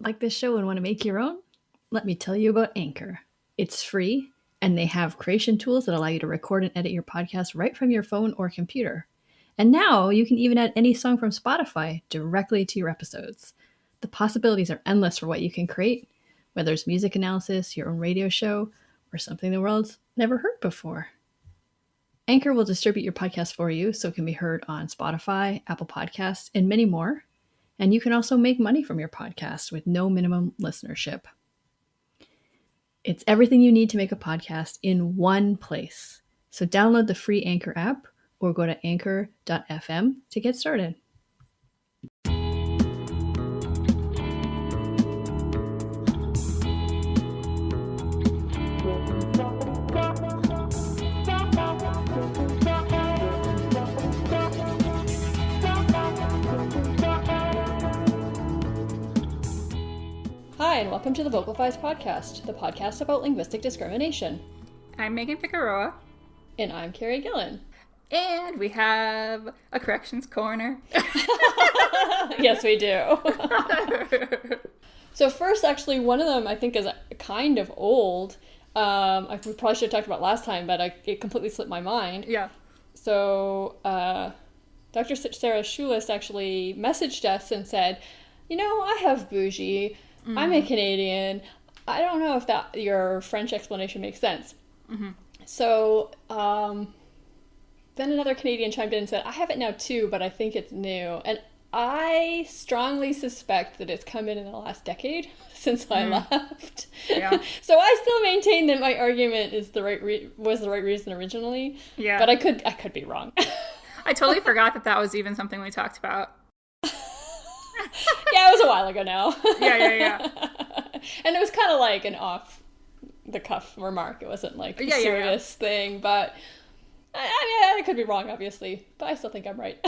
Like this show and want to make your own? Let me tell you about Anchor. It's free, and they have creation tools that allow you to record and edit your podcast right from your phone or computer. And now you can even add any song from Spotify directly to your episodes. The possibilities are endless for what you can create, whether it's music analysis, your own radio show, or something the world's never heard before. Anchor will distribute your podcast for you so it can be heard on Spotify, Apple Podcasts, and many more. And you can also make money from your podcast with no minimum listenership. It's everything you need to make a podcast in one place. So download the free Anchor app or go to anchor.fm to get started. Hi, and welcome to the Vocalize podcast, the podcast about linguistic discrimination. I'm Megan Figueroa. And I'm Carrie Gillen. And we have a corrections corner. Yes, we do. So first, actually, one of them I think is kind of old. We probably should have talked about last time, but it completely slipped my mind. Yeah. So Dr. Sarah Schulist actually messaged us and said, I have bougie. I'm a Canadian. I don't know if your French explanation makes sense. Mm-hmm. So then another Canadian chimed in and said, I have it now too, but I think it's new. And I strongly suspect that it's come in the last decade since I left. Yeah. So I still maintain that my argument is was the right reason originally. Yeah. But I could be wrong. I totally forgot that was even something we talked about. Yeah, it was a while ago now. Yeah. And it was kind of like an off-the-cuff remark. It wasn't like a serious thing, but I could be wrong, obviously, but I still think I'm right.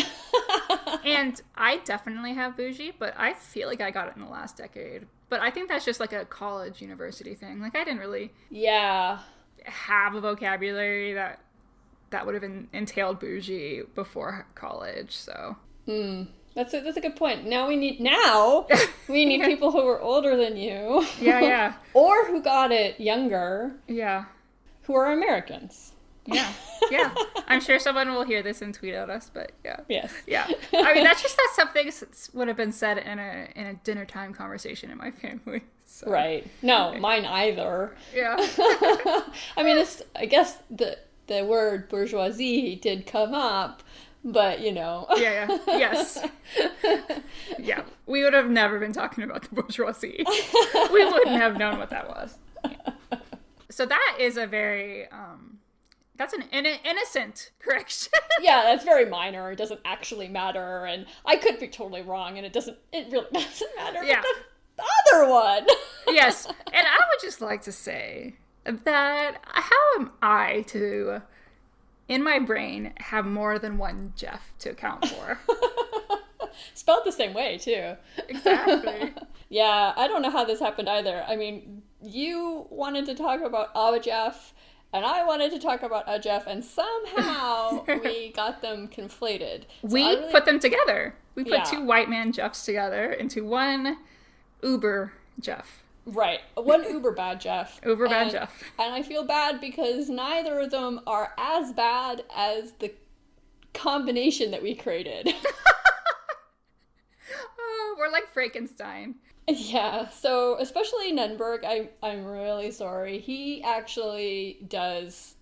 And I definitely have bougie, but I feel like I got it in the last decade. But I think that's just like a college, university thing. Like, I didn't really have a vocabulary that would have entailed bougie before college, so... That's a good point. Now we need people who are older than you. Yeah. Or who got it younger. Yeah. Who are Americans. Yeah. I'm sure someone will hear this and tweet at us, but yeah. Yes. Yeah. I mean, that's something that would have been said in a dinner time conversation in my family. So. Right. No, mine either. Yeah. I mean, I guess the word bourgeoisie did come up. But, Yeah. Yes. Yeah. We would have never been talking about the bourgeoisie. We wouldn't have known what that was. Yeah. So that is a very, that's an innocent correction. Yeah, that's very minor. It doesn't actually matter. And I could be totally wrong. And it really doesn't matter. Yeah. But the other one. Yes. And I would just like to say that how am I to... in my brain, have more than one Jeff to account for. Spelled the same way, too. Exactly. Yeah, I don't know how this happened either. I mean, you wanted to talk about a Jeff, and I wanted to talk about a Jeff, and somehow we got them conflated. So put them together. We put two white man Jeffs together into one Uber Jeff. Right. One uber bad Jeff. Uber bad Jeff. And I feel bad because neither of them are as bad as the combination that we created. Oh, we're like Frankenstein. Yeah. So, especially Nunberg, I'm really sorry. He actually does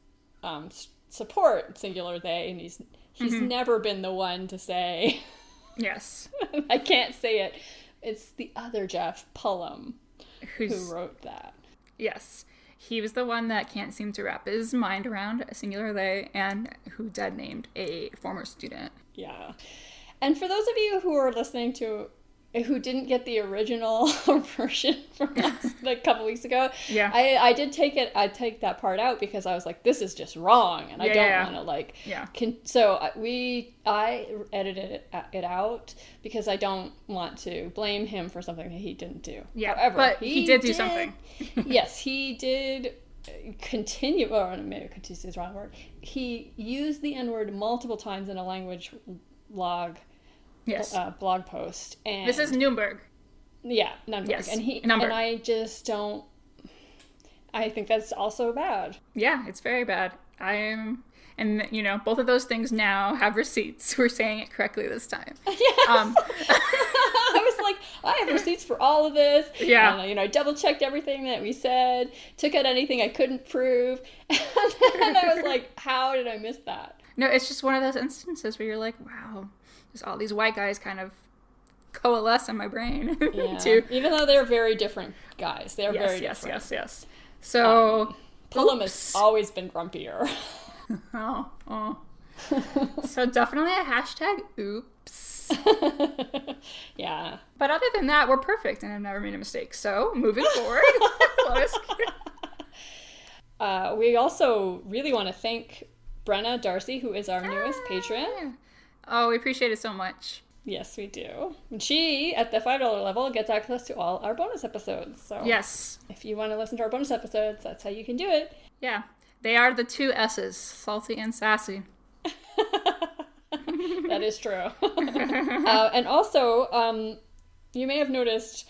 support singular they, and he's never been the one to say... Yes. I can't say it. It's the other Jeff, Pullum. Who wrote that. Yes. He was the one that can't seem to wrap his mind around a singular they and who dead named a former student. Yeah. And for those of you who are listening to, who didn't get the original version from us a couple weeks ago, I did take that part out because I was like, this is just wrong. And I don't want to so I edited it out because I don't want to blame him for something that he didn't do. Yeah, however, but he did do something. Yes, he did continue, or maybe continue is the wrong word. He used the N-word multiple times in a language blog Yes. Blog post. And this is Newberg. Yeah, Nunberg. Yes, and Nunberg. I just don't. I think that's also bad. Yeah, it's very bad. And both of those things now have receipts. We're saying it correctly this time. Yes. I was like, I have receipts for all of this. Yeah. And, I double checked everything that we said, took out anything I couldn't prove. And then I was like, how did I miss that? No, it's just one of those instances where you're like, wow, just all these white guys kind of coalesce in my brain. Yeah. Even though they're very different guys. They're very different. Yes. So, Pullum has always been grumpier. Oh. So definitely a hashtag oops. Yeah. But other than that, we're perfect and I've never made a mistake. So moving forward, we also really want to thank Brenna Darcy, who is our newest patron. Oh, we appreciate it so much. Yes, we do. And she, at the $5 level, gets access to all our bonus episodes. So yes, if you want to listen to our bonus episodes, that's how you can do it. Yeah. They are the 2 S's, salty and sassy. That is true. And also, you may have noticed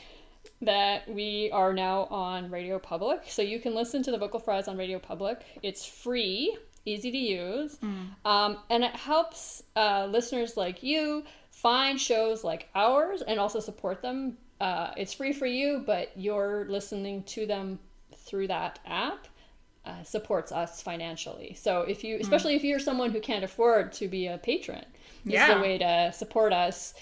that we are now on Radio Public. So you can listen to the Vocal Fries on Radio Public. It's free, easy to use. And it helps listeners like you find shows like ours and also support them. It's free for you, but you're listening to them through that app. Supports us financially. So especially if you're someone who can't afford to be a patron, this is a way to support us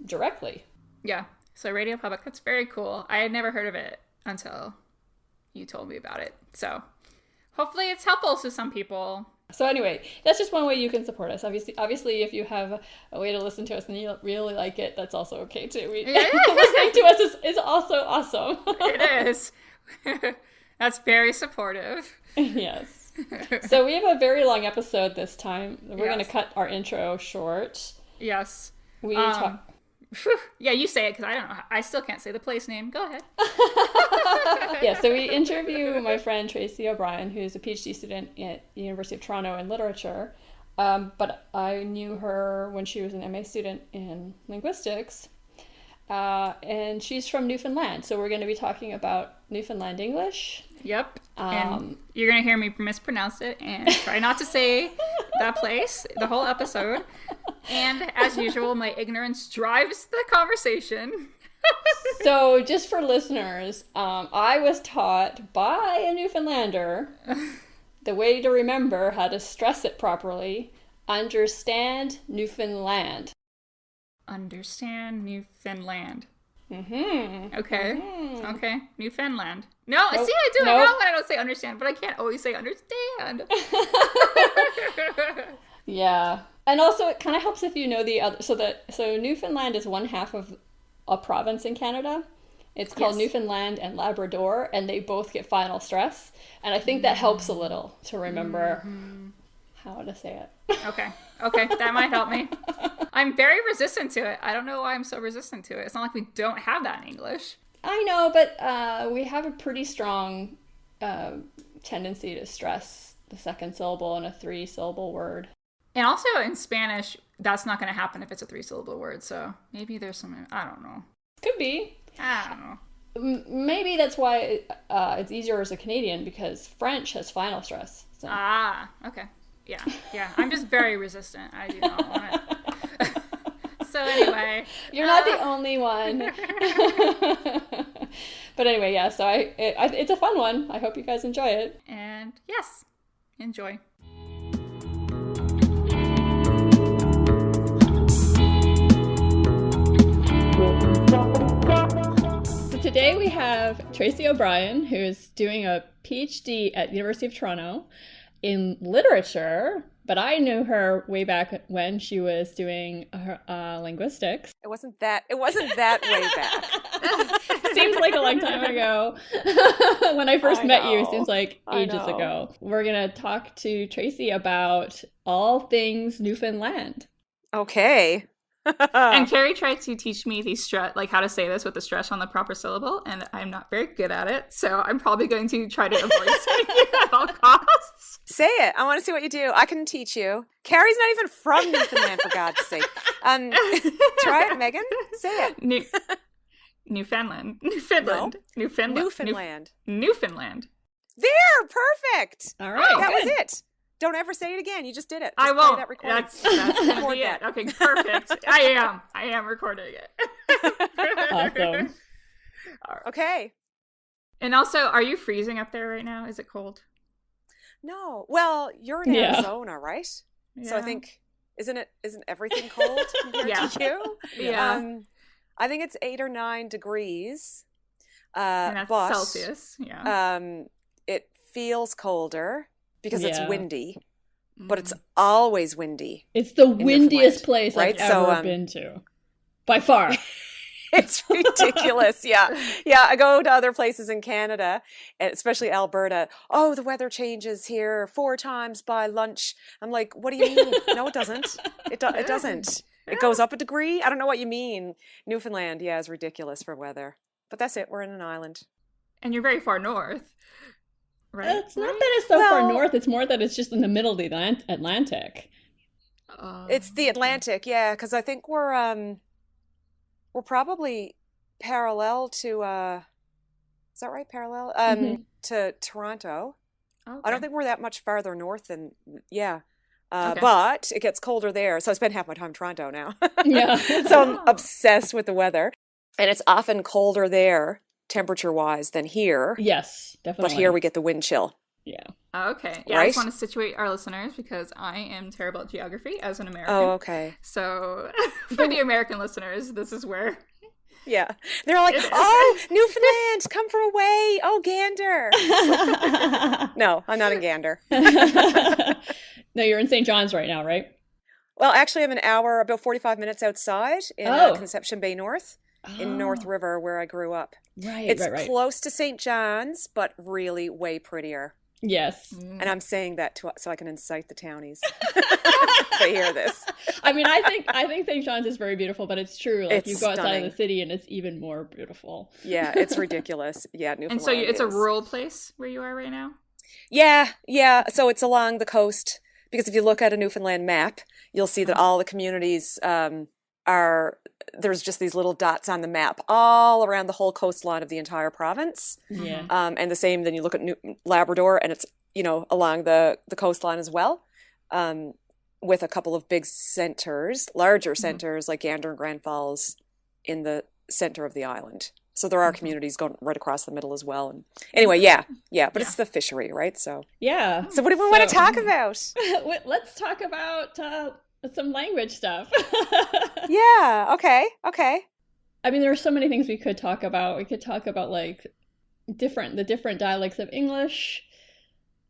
directly. Yeah. So Radio Public, that's very cool. I had never heard of it until you told me about it. So hopefully it's helpful to some people. So anyway, that's just one way you can support us. Obviously, if you have a way to listen to us and you really like it, that's also okay too. Listening to us is also awesome. It is. That's very supportive. Yes. So we have a very long episode this time. We're going to cut our intro short. Yes. Yeah, you say it because I don't know. I still can't say the place name. Go ahead. Yeah, so we interview my friend Tracy O'Brien, who's a PhD student at the University of Toronto in literature. But I knew her when she was an MA student in linguistics. And she's from Newfoundland. So we're going to be talking about Newfoundland English. Yep. And you're going to hear me mispronounce it and try not to say that place the whole episode. And as usual, my ignorance drives the conversation. So just for listeners, I was taught by a Newfoundlander the way to remember how to stress it properly. Understand Newfoundland. Understand Newfoundland. Mm-hmm. Okay. Mm-hmm. Okay. Newfoundland. No, see, I do it wrong when I don't say understand, but I can't always say understand. Yeah. And also it kind of helps if you know the other, so Newfoundland is one half of a province in Canada. It's called Newfoundland and Labrador, and they both get final stress. And I think that helps a little to remember how to say it. Okay, that might help me. I'm very resistant to it. I don't know why I'm so resistant to it. It's not like we don't have that in English. I know, but we have a pretty strong tendency to stress the second syllable in a 3-syllable word. And also in Spanish, that's not going to happen if it's a 3-syllable word. So maybe there's some, I don't know. Could be. I don't know. Maybe that's why it's easier as a Canadian, because French has final stress. So. Okay. Yeah. I'm just very resistant. I do not want it. So anyway. You're not the only one. But anyway, yeah, so it's a fun one. I hope you guys enjoy it. And yes, enjoy. So today we have Tracy O'Brien, who's doing a PhD at University of Toronto in literature, but I knew her way back when she was doing her linguistics. It wasn't that way back. Seems like a long time ago. When I first met you, it seems like ages ago. We're going to talk to Tracy about all things Newfoundland. Okay. And Carrie tried to teach me how to say this with the stress on the proper syllable, and I'm not very good at it, so I'm probably going to try to avoid saying it at all costs. Say it. I want to see what you do. I can teach you. Carrie's not even from Newfoundland, for God's sake. Try it, Megan. Say it. Newfoundland. No. Newfoundland. There, perfect. All right, that good. was it. Don't ever say it again. You just did it. I Just won't. play that recording. That's gonna be it. Okay, perfect. I am recording it. Awesome. Okay. And also, are you freezing up there right now? Is it cold? No. Well, you're in Arizona, right? Yeah. So I think isn't everything cold compared to you? Yeah. I think it's 8 or 9 degrees. And that's but, Celsius. Yeah. It feels colder because it's windy, but it's Mm. always windy. It's the windiest place right? I've ever been to. By far. It's ridiculous. Yeah. I go to other places in Canada, especially Alberta. Oh, the weather changes here 4 times by lunch. I'm like, what do you mean? No, it doesn't. It doesn't. It goes up a degree. I don't know what you mean. Newfoundland, is ridiculous for weather. But that's it. We're in an island. And you're very far north, right? It's not that it's so far north. It's more that it's just in the middle of the Atlantic. It's the Atlantic, because I think we're probably parallel to is that right? Parallel to Toronto. Okay. I don't think we're that much farther north than but it gets colder there. So I spend half my time in Toronto now. Yeah. So I'm obsessed with the weather. And it's often colder there, temperature-wise, than here. Yes, definitely. But here we get the wind chill. Yeah. Okay. Yeah, right? I just want to situate our listeners because I am terrible at geography as an American. Oh, okay. So for the American listeners, this is where... Yeah. They're like, oh, Newfoundland, come for a way. Oh, Gander. No, I'm not in Gander. No, you're in St. John's right now, right? Well, actually, I'm an hour, about 45 minutes outside in Conception Bay North. In North River, where I grew up. Right, it's right. close to St. John's, but really way prettier. Yes. And I'm saying that so I can incite the townies to hear this. I mean, I think St. John's is very beautiful, but it's true. Like, you go outside stunning. of the city and it's even more beautiful. Yeah, it's ridiculous. Yeah, Newfoundland. And so it's a rural place where you are right now? Yeah. So it's along the coast, because if you look at a Newfoundland map, you'll see that all the communities there's just these little dots on the map all around the whole coastline of the entire province. Yeah. And the same, then you look at Labrador, and it's, along the coastline as well, with a couple of big centers, larger centers like Gander and Grand Falls in the center of the island. So there are communities going right across the middle as well. And anyway, but it's the fishery, right? So So what do we want to talk about? Let's talk about some language stuff. Yeah. Okay. I mean, there are so many things we could talk about. We could talk about like the different dialects of English,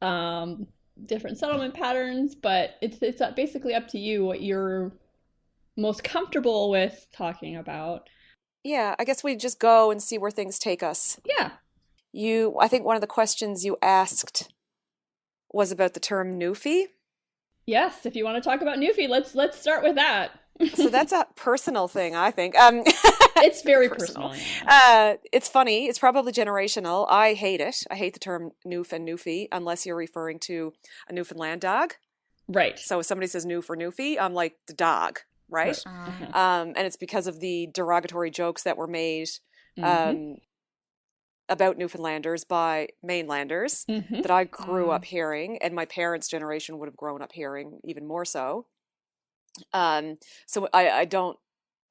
different settlement patterns, but it's basically up to you what you're most comfortable with talking about. Yeah, I guess we just go and see where things take us. Yeah. I think one of the questions you asked was about the term Newfie. Yes, if you want to talk about Newfie, let's start with that. So that's a personal thing, I think. It's very personal. It's funny. It's probably generational. I hate it. I hate the term Newf and Newfie, unless you're referring to a Newfoundland dog. Right. So if somebody says Newf or Newfie, I'm like, the dog, right? And it's because of the derogatory jokes that were made about Newfoundlanders by mainlanders that I grew up hearing, and my parents' generation would have grown up hearing even more so. So I don't.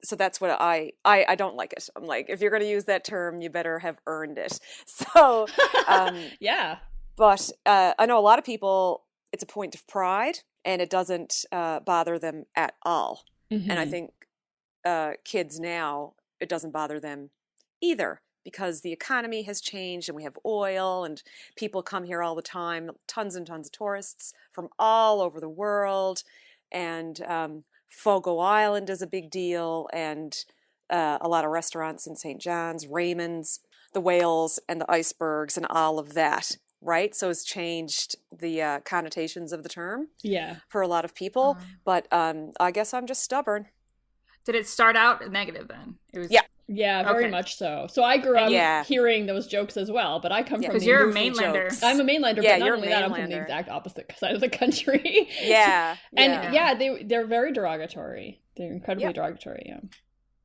So that's what I don't like it. I'm like, if you're going to use that term, you better have earned it. So yeah. But I know a lot of people, it's a point of pride, and it doesn't bother them at all. And I think kids now, it doesn't bother them either, because the economy has changed and we have oil and people come here all the time, tons and tons of tourists from all over the world. And Fogo Island is a big deal, and a lot of restaurants in St. John's, Raymond's, the whales and the icebergs and all of that, right? So it's changed the connotations of the term for a lot of people. But I guess I'm just stubborn. Did it start out negative then? It was Yeah, very much so. So I grew up hearing those jokes as well, but I come from the you're a mainlander. Jokes. I'm a mainlander, but not only that, I'm from the exact opposite side of the country. Yeah. And they're very derogatory. They're incredibly derogatory,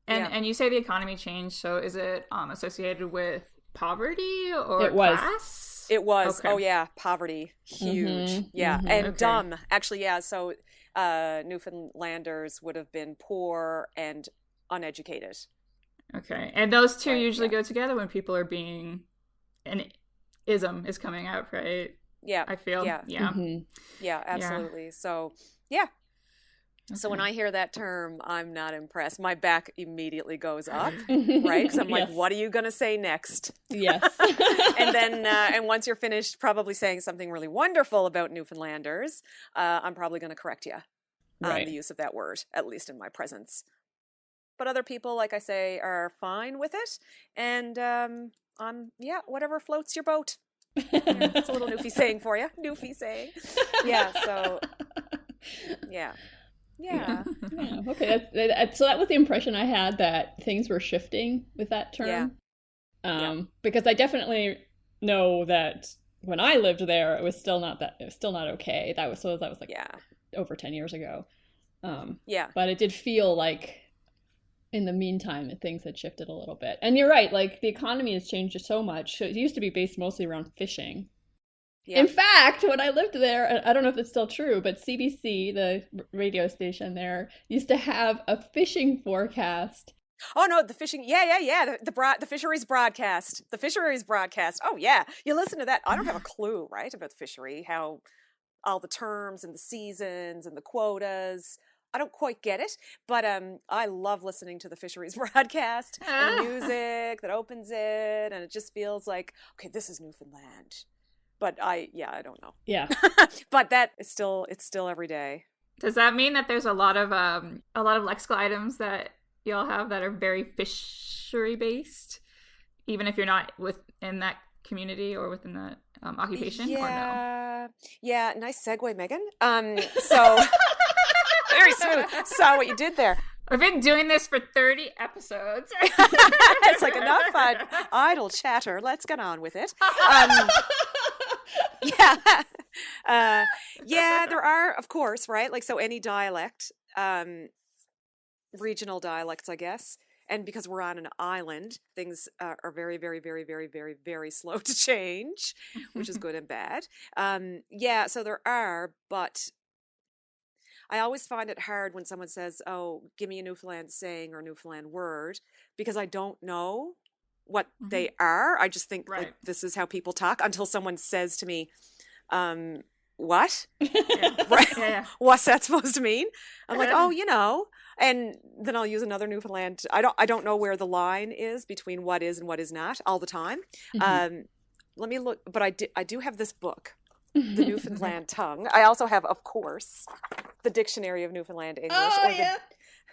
And you say the economy changed, so is it associated with poverty or it was. class? It was. Okay. Oh yeah, poverty, huge. Yeah, and dumb. Actually, yeah. So Newfoundlanders would have been poor and uneducated. Okay, and those two usually go together when people are being, an ism is coming up, right? Yeah, I feel. Yeah, yeah, absolutely. So yeah. So when I hear that term, I'm not impressed. My back immediately goes up, right? Because I'm like, what are you going to say next? Yes. And then, and once you're finished probably saying something really wonderful about Newfoundlanders, I'm probably going to correct you on the use of that word, at least in my presence. But other people, like I say, are fine with it. And whatever floats your boat. That's a little Newfie saying for you. Newfie saying. Yeah, so, yeah. Yeah. Okay. So that was the impression I had, that things were shifting with that term. Yeah. Because I definitely know that when I lived there, it was still not okay. That was like over 10 years ago. But it did feel like in the meantime things had shifted a little bit. And you're right, like the economy has changed so much. So it used to be based mostly around fishing. Yeah. In fact, when I lived there, I don't know if it's still true, but CBC, the radio station there, used to have a fishing forecast. Oh no, the fishing, the fisheries broadcast. The fisheries broadcast. Oh yeah, you listen to that. I don't have a clue, right, about the fishery, how all the terms and the seasons and the quotas. I don't quite get it, but I love listening to the fisheries broadcast and the music that opens it, and it just feels like, okay, this is Newfoundland. But I don't know. Yeah. But it's still every day. Does that mean that there's a lot of lexical items that y'all have that are very fishery based, even if you're not within that community or within that occupation? Or no? Yeah. Nice segue, Megan. So very smooth. Saw what you did there. I've been doing this for 30 episodes. It's like enough idle chatter. Let's get on with it. There are, of course, right? Like, so any dialect, regional dialects, I guess. And because we're on an island, things are very, very, very, very, very, very slow to change, which is good and bad. So there are, but I always find it hard when someone says, oh, give me a Newfoundland saying or Newfoundland word, because I don't know what they are. I just think like this is how people talk until someone says to me, what? What's that supposed to mean? I'm like, oh, and then I'll use another Newfoundland. I don't know where the line is between what is and what is not all the time. Let me look, but I do have this book, The Newfoundland Tongue. I also have, of course, the Dictionary of Newfoundland English,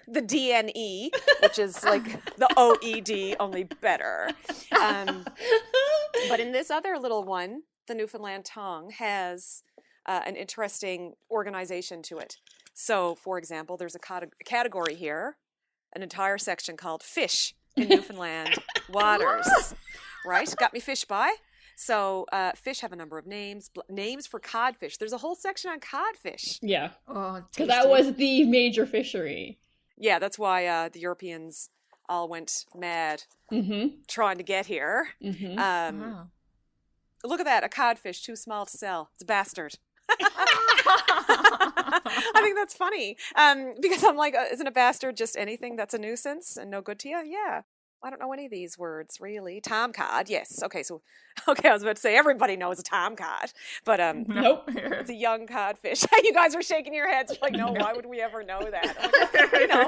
the DNE, which is like the OED, only better. But in this other little one, the Newfoundland Tongue has an interesting organization to it. So, for example, there's a category here, an entire section called Fish in Newfoundland Waters. Right? Got me fish by? So fish have a number of names for codfish. There's a whole section on codfish. Yeah. Oh, because that was the major fishery. Yeah, that's why the Europeans all went mad trying to get here. Look at that, a codfish too small to sell. It's a bastard. I think that's funny because I'm like, isn't a bastard just anything that's a nuisance and no good to you? Yeah. I don't know any of these words, really. Tomcod, yes. Okay, I was about to say everybody knows a tomcod, but nope. It's a young codfish. You guys are shaking your heads like, no, why would we ever know that? Like,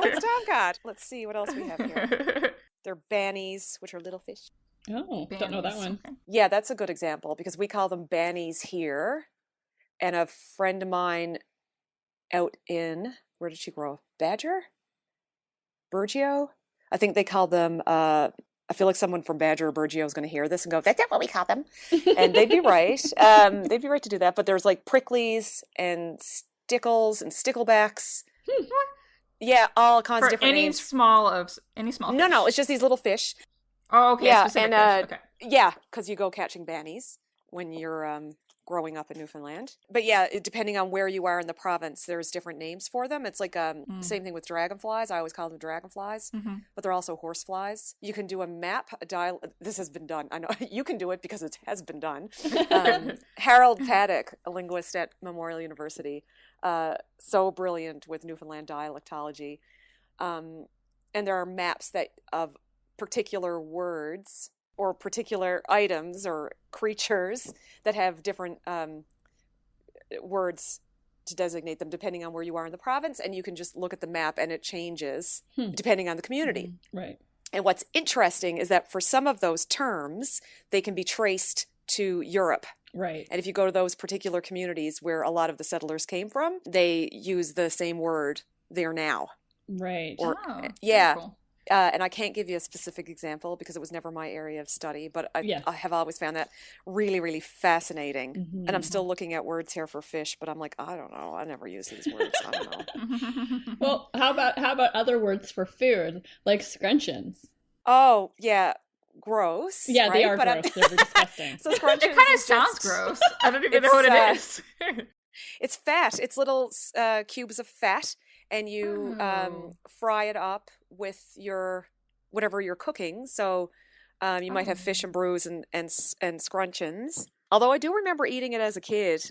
it's tomcod. Let's see what else we have here. They're bannies, which are little fish. Oh, bannies. Don't know that one. Yeah, that's a good example because we call them bannies here. And a friend of mine out in, where did she grow? Badger? Burgeo? I think they call them, I feel like someone from Badger or Burgeo is going to hear this and go, that's not what we call them. And they'd be right. They'd be right to do that. But there's like pricklies and stickles and sticklebacks. Yeah, all kinds of different names. Any small fish? No, it's just these little fish. Oh, okay. Yeah, and yeah, because you go catching bannies when you're growing up in Newfoundland. But yeah, depending on where you are in the province, there's different names for them. It's like same thing with dragonflies. I always call them dragonflies, but they're also horseflies. You can do a map, this has been done. I know you can do it because it has been done. Harold Paddock, a linguist at Memorial University, so brilliant with Newfoundland dialectology. And there are maps of particular words or particular items or creatures that have different words to designate them depending on where you are in the province, and you can just look at the map and it changes depending on the community. Right. And what's interesting is that for some of those terms, they can be traced to Europe. Right. And if you go to those particular communities where a lot of the settlers came from, they use the same word there now. Right. Or, yeah. Cool. And I can't give you a specific example because it was never my area of study, but I have always found that really, really fascinating. Mm-hmm. And I'm still looking at words here for fish, but I'm like, I don't know. I never use these words. I don't know. Well, how about other words for food, like scrunchions? Oh, yeah. Gross. Yeah, right? They are gross. They're disgusting. So scrunchions, it kind of sounds gross. I don't even know what it is. It's fat. It's little cubes of fat. And you fry it up with whatever you're cooking. So you might have fish and brews and scrunchions. Although I do remember eating it as a kid,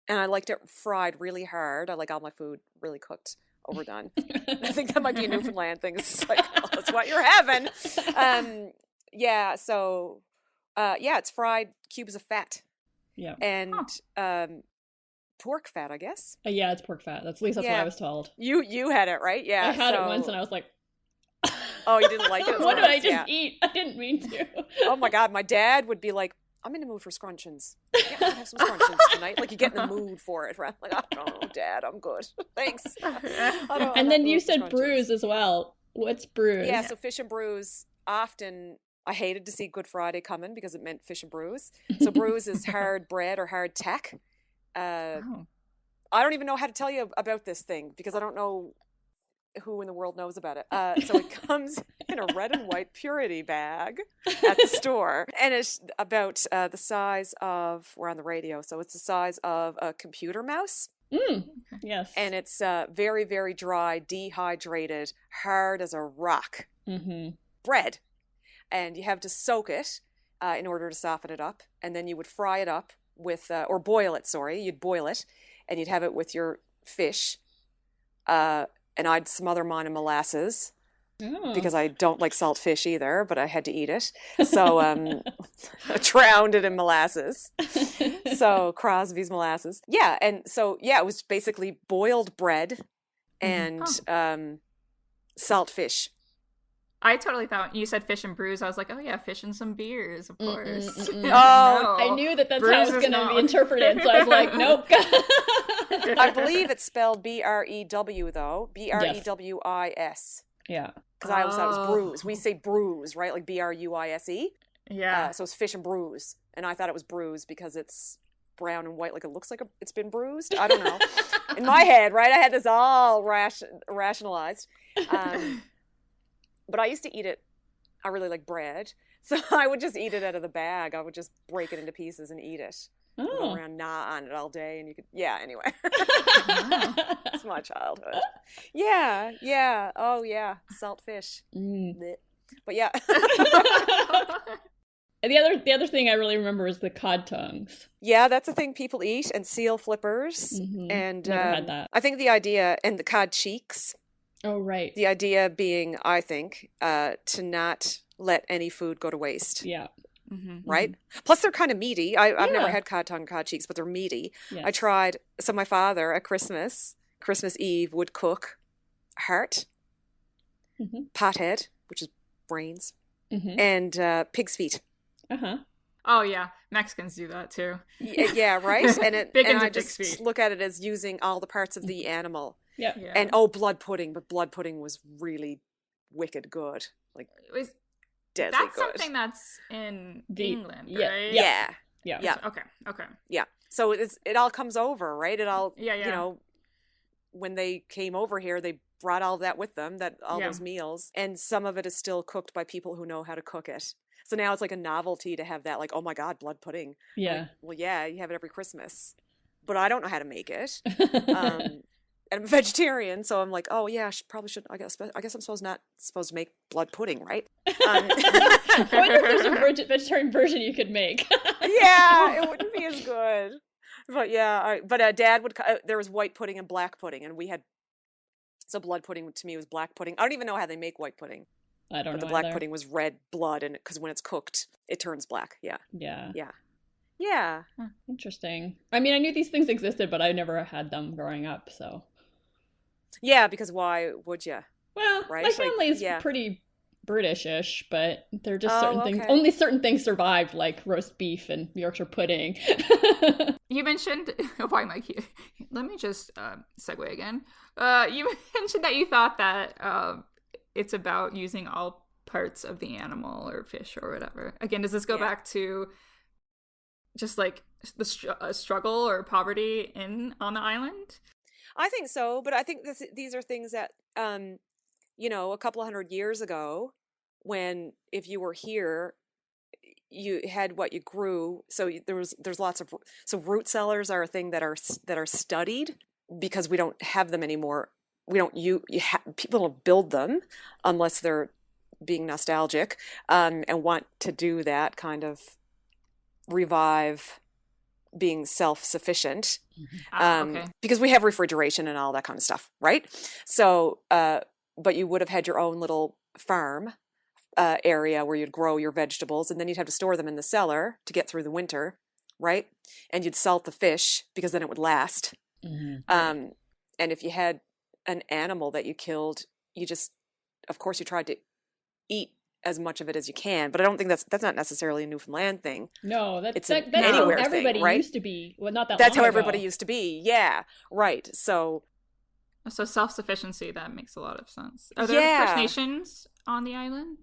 and I liked it fried really hard. I like all my food really cooked, overdone. I think that might be a Newfoundland thing. It's like, oh, that's what you're having. Yeah. So it's fried cubes of fat. Yeah. And pork fat, I guess. Yeah, it's pork fat. At least that's what I was told. You had it, right? Yeah. I had it once and I was like, oh, you didn't like it? What did I just eat? I didn't mean to. Oh my God. My dad would be like, I'm in the mood for scrunchions. Yeah, I'll have some scrunchions tonight. Like you get in the mood for it, right? Like, I don't know, Dad, I'm good. Thanks. And then you said brews as well. What's brews? Yeah, so fish and brews often... I hated to see Good Friday coming because it meant fish and brews. So brews is hard bread or hard tack. I don't even know how to tell you about this thing because I don't know who in the world knows about it. So it comes in a red and white purity bag at the store. And it's about the size of, we're on the radio, so it's the size of a computer mouse. Yes. And it's very, very dry, dehydrated, hard as a rock bread. And you have to soak it in order to soften it up. And then you would fry it up with, or boil it, sorry. You'd boil it and you'd have it with your fish. And I'd smother mine in molasses because I don't like salt fish either, but I had to eat it. So I drowned it in molasses. So Crosby's molasses. Yeah. And so, it was basically boiled bread and salt fish. I totally thought you said fish and brews. I was like, oh yeah, fish and some beers, of course. Oh, no. I knew that's brews how it was going to be interpreted. So I was like, nope. I believe it's spelled B-R-E-W though. B-R-E-W-I-S. Yeah. Because I always thought it was brews. We say brews, right? Like B-R-U-I-S-E. Yeah. So it's fish and brews. And I thought it was brews because it's brown and white, like it looks like it's been bruised. I don't know. In my head, right? I had this all rationalized. But I used to eat it. I really like bread. So I would just eat it out of the bag. I would just break it into pieces and eat it. Go around gnaw on it all day. And you could, anyway. It's my childhood. Yeah. Oh, yeah. Salt fish. But yeah. The other thing I really remember is the cod tongues. Yeah, that's a thing people eat. And seal flippers. And never had that. I think the idea, and the cod cheeks. Oh, right. The idea being, I think, to not let any food go to waste. Yeah. Right? Plus, they're kind of meaty. I've never had cod tongue, cod cheeks, but they're meaty. Yes. I tried. So my father at Christmas Eve, would cook heart, pothead, which is brains, and pig's feet. Oh, yeah. Mexicans do that, too. Yeah, right? And I just feet. Look at it as using all the parts of the animal. Yeah. And blood pudding, but blood pudding was really wicked good. Like deadly that's good. Something that's in England, right? Yeah. Okay. Yeah. So it all comes over, right? It all you know, when they came over here, they brought all that with them, those meals. And some of it is still cooked by people who know how to cook it. So now it's like a novelty to have that, like, oh my God, blood pudding. Yeah. Like, well, yeah, you have it every Christmas. But I don't know how to make it. And I'm a vegetarian, so I'm like, oh yeah, probably should. I guess I'm not supposed to make blood pudding, right? I wonder if there's a vegetarian version you could make. Yeah, it wouldn't be as good. But yeah, Dad would. There was white pudding and black pudding, and we had. So blood pudding to me was black pudding. I don't even know how they make white pudding. I don't know. But the black pudding was red blood, and because when it's cooked, it turns black. Yeah. Yeah. Yeah. Yeah. Huh, interesting. I mean, I knew these things existed, but I never had them growing up. So. Yeah, because why would you? Well, right? my family is pretty British-ish, but there are just certain things. Okay. Only certain things survived, like roast beef and Yorkshire pudding. You mentioned, why am I here? Let me just segue again. You mentioned that you thought that it's about using all parts of the animal or fish or whatever. Again, does this go back to just like the struggle or poverty on the island? I think so, but I think these are things that, a couple of 100 years ago, when if you were here, you had what you grew. So there's lots of root cellars are a thing that are studied because we don't have them anymore. We don't people don't build them unless they're being nostalgic and want to do that kind of revive being self-sufficient because we have refrigeration and all that kind of stuff, right? So but you would have had your own little farm area where you'd grow your vegetables, and then you'd have to store them in the cellar to get through the winter, right? And you'd salt the fish because then it would last. And if you had an animal that you killed, of course you tried to eat as much of it as you can, but I don't think that's not necessarily a Newfoundland thing. No, that's an anywhere thing, everybody right? used to be. Well, not that that's long how ago. Everybody used to be. Yeah, right. So self-sufficiency, that makes a lot of sense. Are there First Nations on the island?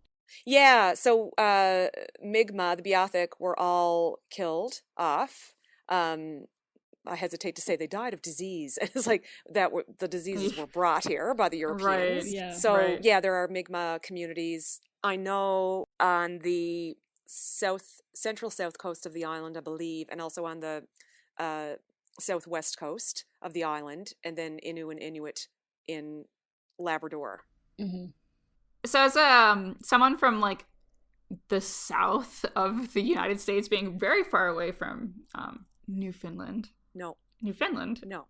Yeah, so Mi'kmaq, the Beothuk, were all killed off. I hesitate to say they died of disease. It's like the diseases were brought here by the Europeans. Right, yeah. So there are Mi'kmaq communities. I know on the central south coast of the island, I believe, and also on the southwest coast of the island, and then Innu and Inuit in Labrador. Mm-hmm. So as someone from like the south of the United States, being very far away from Newfoundland. No. Newfoundland? No.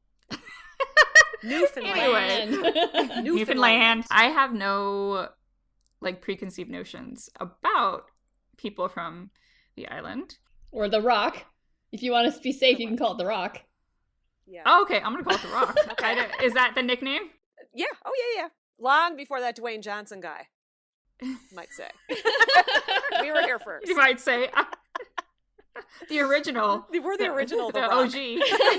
Newfoundland. Anyway, Newfoundland. I have no like preconceived notions about people from the island. Or the Rock. If you want to be safe, you can call it the Rock. Yeah. Oh, okay. I'm gonna call it the Rock. Okay. Is that the nickname? Yeah. Oh, yeah. Long before that Dwayne Johnson guy, might say. We were here first. You might say. The original. We're the original. The OG.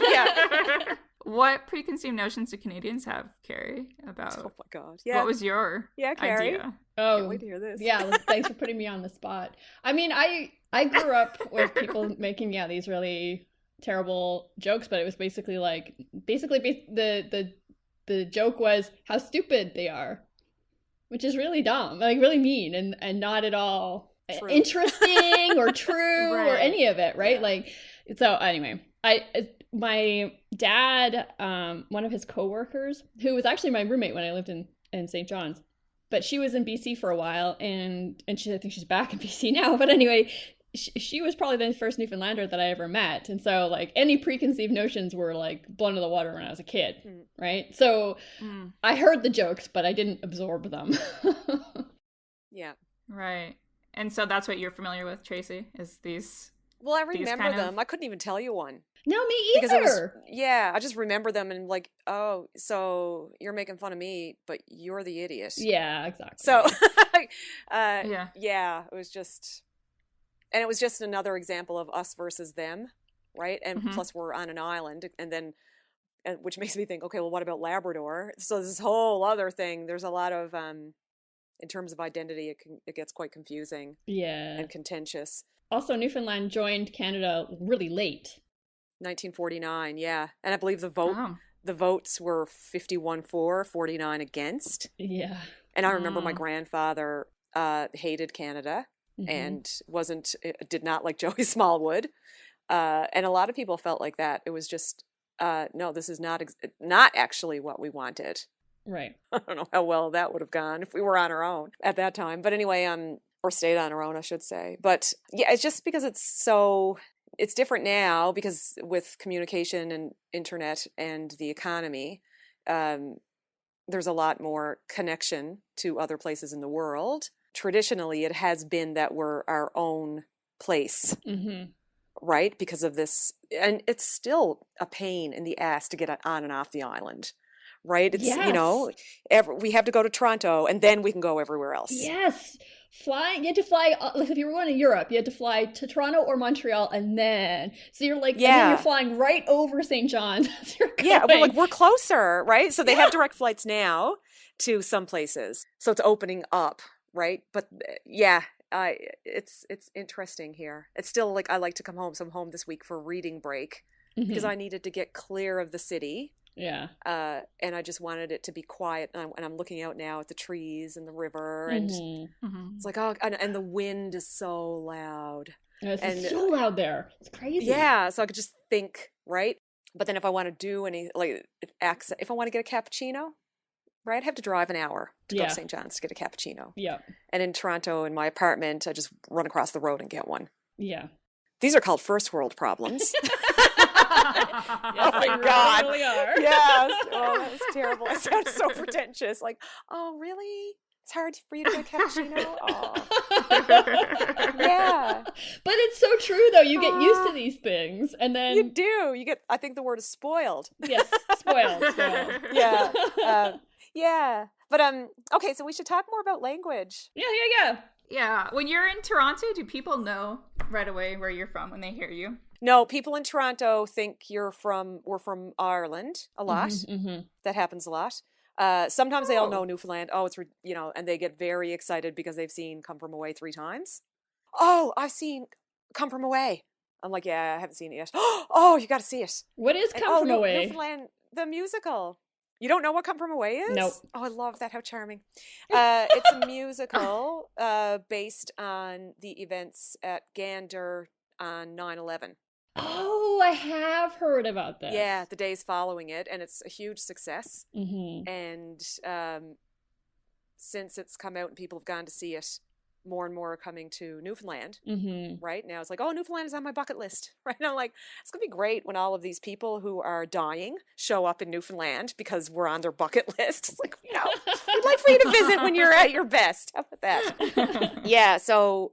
Yeah. What preconceived notions do Canadians have, Carrie, about? Oh my God. Yeah. What was your Carrie? idea? Oh, can't wait to hear this. Yeah. Thanks for putting me on the spot. I mean, I grew up with people making these really terrible jokes, but it was basically the joke was how stupid they are, which is really dumb, like really mean and not at all true. Interesting or true or any of it, right? Yeah. Like, so anyway, my dad, one of his coworkers, who was actually my roommate when I lived in St. John's, but she was in BC for a while, and I think she's back in BC now. But anyway, she was probably the first Newfoundlander that I ever met, and so like any preconceived notions were like blown to the water when I was a kid, right? So I heard the jokes, but I didn't absorb them. Yeah, right. And so that's what you're familiar with, Tracy, is these. Well, I remember them. I couldn't even tell you one. No, me either. I just remember them and like, oh, so you're making fun of me, but you're the idiot. Yeah, exactly. So, it was just. And it was just another example of us versus them, right? And plus we're on an island, which makes me think, okay, well, what about Labrador? So this whole other thing, there's a lot of, in terms of identity, it gets quite confusing. Yeah. And contentious. Also, Newfoundland joined Canada really late. 1949, yeah. And I believe the vote the votes were 51 for, 49 against. Yeah. And I remember my grandfather hated Canada and did not like Joey Smallwood. And a lot of people felt like that. It was just, no, this is not actually what we wanted. Right. I don't know how well that would have gone if we were on our own at that time. But anyway, or stayed on our own, I should say. But yeah, it's just because it's different now because with communication and internet and the economy, there's a lot more connection to other places in the world. Traditionally, it has been that we're our own place, right? Because of this, and it's still a pain in the ass to get on and off the island, right? It's, we have to go to Toronto and then we can go everywhere else. Yes. You had to fly, like if you were going to Europe, you had to fly to Toronto or Montreal and then, so you're like, and then you're flying right over St. John's. We're closer, right? So they have direct flights now to some places. So it's opening up, right? But it's interesting here. It's still like, I like to come home. So I'm home this week for reading break because I needed to get clear of the city. Yeah. And I just wanted it to be quiet. And I'm looking out now at the trees and the river. And it's like, oh, and the wind is so loud. It's so loud there. It's crazy. Yeah. So I could just think, right? But then if I want to do if I want to get a cappuccino, right, I have to drive an hour to go to St. John's to get a cappuccino. Yeah. And in Toronto, in my apartment, I just run across the road and get one. Yeah. These are called first world problems. Yes, oh my God. Really are. Yes. Oh, that was terrible. I sounded so pretentious. Like, oh, really? It's hard for you to get a cappuccino? Oh. Yeah. But it's so true, though. You get used to these things. And then... You do. You get, I think the word is spoiled. Yes. Spoiled. Yeah. Yeah. But, okay, so we should talk more about language. Yeah. Yeah. When you're in Toronto, do people know right away where you're from when they hear you? No, people in Toronto think we're from Ireland a lot. That happens a lot. Sometimes they all know Newfoundland. Oh, and they get very excited because they've seen Come From Away 3 times. Oh, I've seen Come From Away. I'm like, yeah, I haven't seen it yet. Oh, you got to see it. What is Come From Away? Newfoundland, the musical. You don't know what Come From Away is? Nope. Oh, I love that. How charming. It's a musical based on the events at Gander on 9/11. Oh, I have heard about this. Yeah, the days following it, and it's a huge success. And since it's come out and people have gone to see it, more and more are coming to Newfoundland. Right now, it's like, oh, Newfoundland is on my bucket list. Right now, I'm like, it's gonna be great when all of these people who are dying show up in Newfoundland because we're on their bucket list. It's like, we'd like for you to visit when you're at your best. How about that? Yeah. So.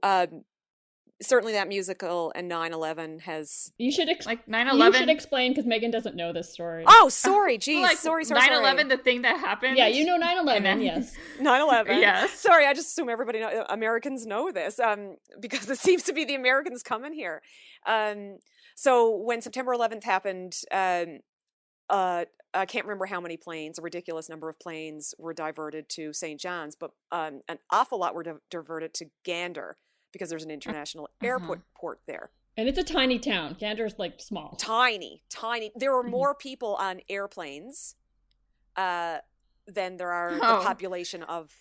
Certainly that musical and 9/11 has... You should 9/11? You should explain because Megan doesn't know this story. Oh, sorry. Geez. Sorry. 9/11, the thing that happened? Yeah, you know 9/11, yes. 9/11. Yes. Sorry, I just assume everybody Americans know this because it seems to be the Americans coming here. So when September 11th happened, I can't remember how many planes, a ridiculous number of planes were diverted to St. John's, but an awful lot were diverted to Gander, because there's an international airport there. And it's a tiny town. Gander's small. Tiny. There are more people on airplanes than there are the population of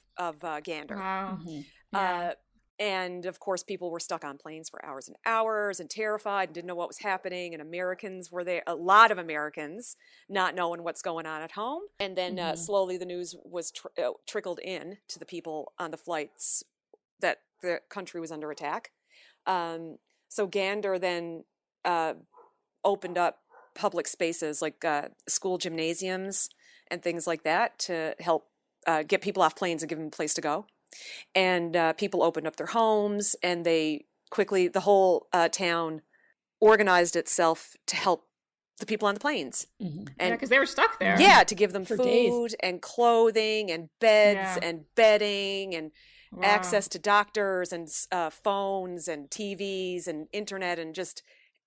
Gander. Wow. And of course, people were stuck on planes for hours and hours and terrified and didn't know what was happening. And Americans were there, a lot of Americans not knowing what's going on at home. And then slowly the news was trickled in to the people on the flights that the country was under attack. So Gander then opened up public spaces like school gymnasiums and things like that to help get people off planes and give them a place to go. And people opened up their homes, and they quickly, the whole town organized itself to help the people on the planes. And because they were stuck there. Yeah, to give them for food days. And clothing and beds and bedding and access to doctors and phones and TVs and internet and just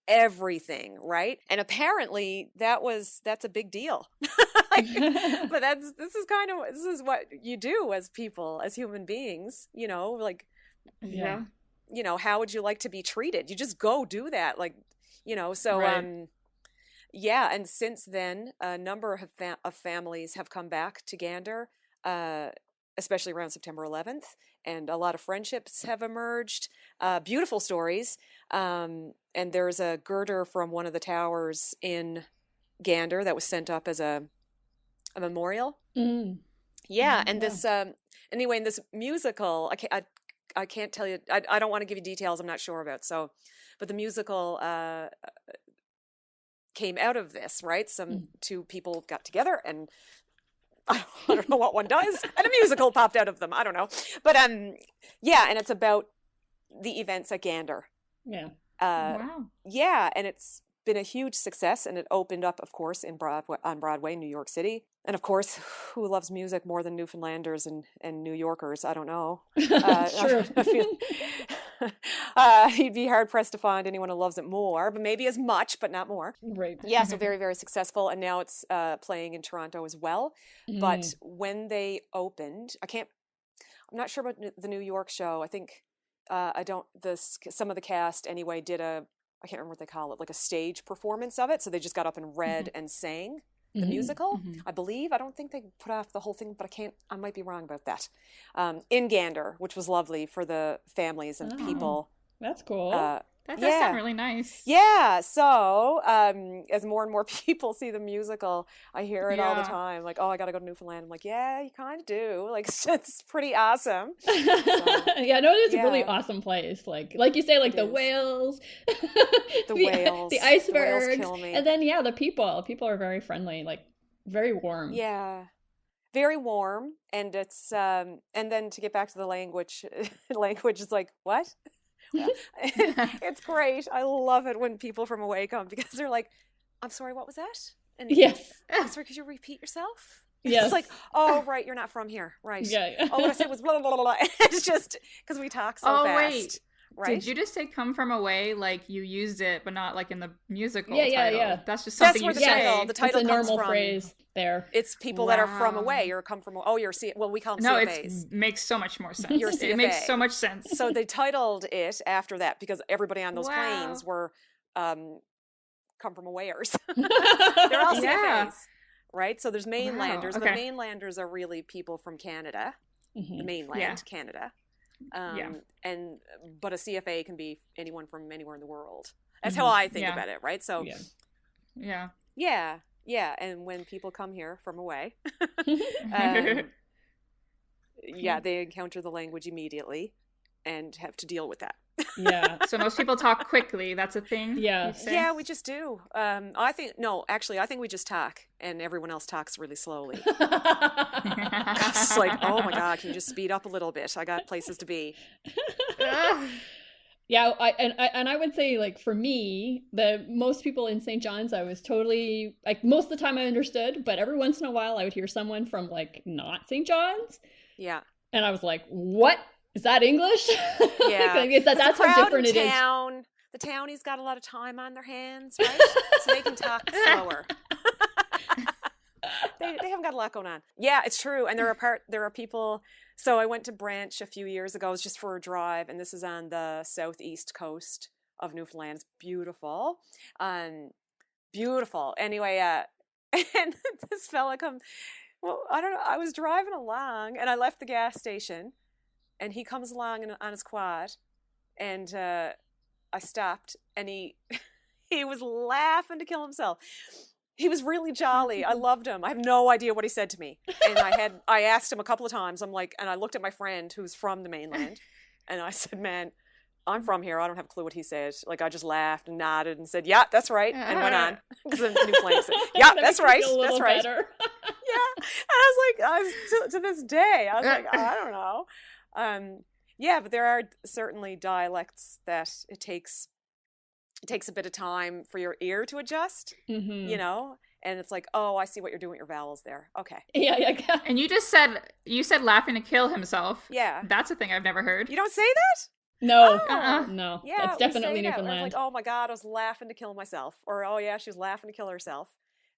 everything, right? And apparently that's a big deal. But this is what you do as people, as human beings, how would you like to be treated? You just go do that, so right. Yeah, and since then, a number of families have come back to Gander, especially around September 11th, and a lot of friendships have emerged. Beautiful stories. And there's a girder from one of the towers in Gander that was sent up as a memorial. Mm. Yeah, and this anyway, in this musical, I can't tell you. I don't want to give you details I'm not sure about. So, but the musical came out of this, right? Two people got together, and I don't know what one does, and a musical popped out of them. I don't know, but yeah, and it's about the events at Gander. Yeah. Wow. Yeah, and it's been a huge success, and it opened up, of course, on Broadway, New York City. And of course, who loves music more than Newfoundlanders and New Yorkers? I don't know. True. You'd be hard pressed to find anyone who loves it more, but maybe as much, but not more. Right. Yeah, so very, very successful. And now it's playing in Toronto as well. But when they opened, I'm not sure about the New York show. I think some of the cast anyway did I can't remember what they call it, like a stage performance of it. So they just got up and read and sang the musical, I believe. I don't think they put off the whole thing, but I might be wrong about that. In Gander, which was lovely for the families and people. That's cool. That does sound really nice. Yeah. So as more and more people see the musical, I hear it all the time. Like, oh, I got to go to Newfoundland. I'm like, yeah, you kind of do. Like, it's pretty awesome. So, yeah, no, it is a really awesome place. Like you say, like the whales, the whales, the icebergs, the whales kill me. And then the people are very friendly, like very warm. Yeah. Very warm, and it's and then to get back to the language is like, what? It's great. I love it when people from away come because they're like, I'm sorry, what was that? And yes. I'm sorry, could you repeat yourself? Yes. It's like, oh, right, you're not from here. Right. Yeah. Oh, what I said was blah, blah, blah, blah. It's just because we talk so fast. Wait. Right? Did you just say come from away like you used it, but not like in the musical title? Yeah. That's just something That's you where say. The title it's a comes normal from. Phrase there. It's people that are from away or come from, we call them CFAs. It makes so much more sense. You're a CFA. It makes so much sense. So they titled it after that because everybody on those planes were come from awayers. They're all CFAs, right? So there's mainlanders. Wow. Okay. The mainlanders are really people from Canada, the mainland, Canada. But a CFA can be anyone from anywhere in the world. That's how I think about it, right? So yeah, and when people come here from away, they encounter the language immediately and have to deal with that. Yeah. So most people talk quickly. That's a thing. Yeah. Yeah, we just do. I think we just talk, and everyone else talks really slowly. It's like, oh my God, can you just speed up a little bit? I got places to be. Yeah, I would say, like, for me, most people in St. John's, I was totally, like, most of the time I understood, but every once in a while I would hear someone from, like, not St. John's. Yeah. And I was like, what? Is that English? Yeah. Like, that's how different it is. The townies got a lot of time on their hands, right? So they can talk slower. They haven't got a lot going on. Yeah, it's true. And there are people. So I went to Branch a few years ago. It was just for a drive, and this is on the southeast coast of Newfoundland. It's beautiful. Beautiful. Anyway, and this fella I don't know. I was driving along, and I left the gas station, and he comes along on his quad, and I stopped, and he was laughing to kill himself. He was really jolly. I loved him. I have no idea what he said to me. And I asked him a couple of times. I'm like, and I looked at my friend who's from the mainland, and I said, man, I'm from here. I don't have a clue what he said. Like, I just laughed and nodded and said, yeah, that's right. And went on. Because I'm Newfoundland. Yeah, that's right. That's right. Yeah. And I was like, to this day, I was like, I don't know. Yeah, but there are certainly dialects that it takes a bit of time for your ear to adjust, you know? And it's like, oh, I see what you're doing with your vowels there. Okay. Yeah. And you said laughing to kill himself. Yeah. That's a thing I've never heard. You don't say that? No. Oh. No. Yeah, that's definitely Newfoundland. Newfoundland. Like, oh my God, I was laughing to kill myself. Or, oh yeah, she was laughing to kill herself.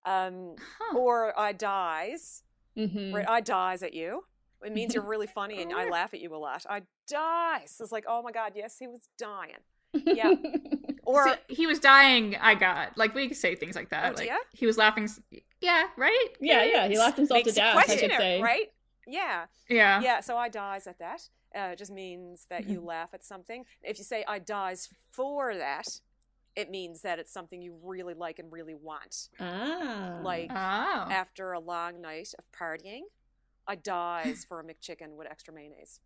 Or I dies. Right? I dies at you. It means you're really funny and I laugh at you a lot. I dies. It's like, oh my God, yes, he was dying. Yeah. Or see, he was dying. I got like we could say things like that. Oh, like yeah? he was laughing. Yeah, right. Yeah. He laughed himself to makes death. you I question could it, say. right? Yeah. Yeah. Yeah. So I dies at that. It just means that you laugh at something. If you say I dies for that, it means that it's something you really like and really want. Like after a long night of partying, I dies for a McChicken with extra mayonnaise.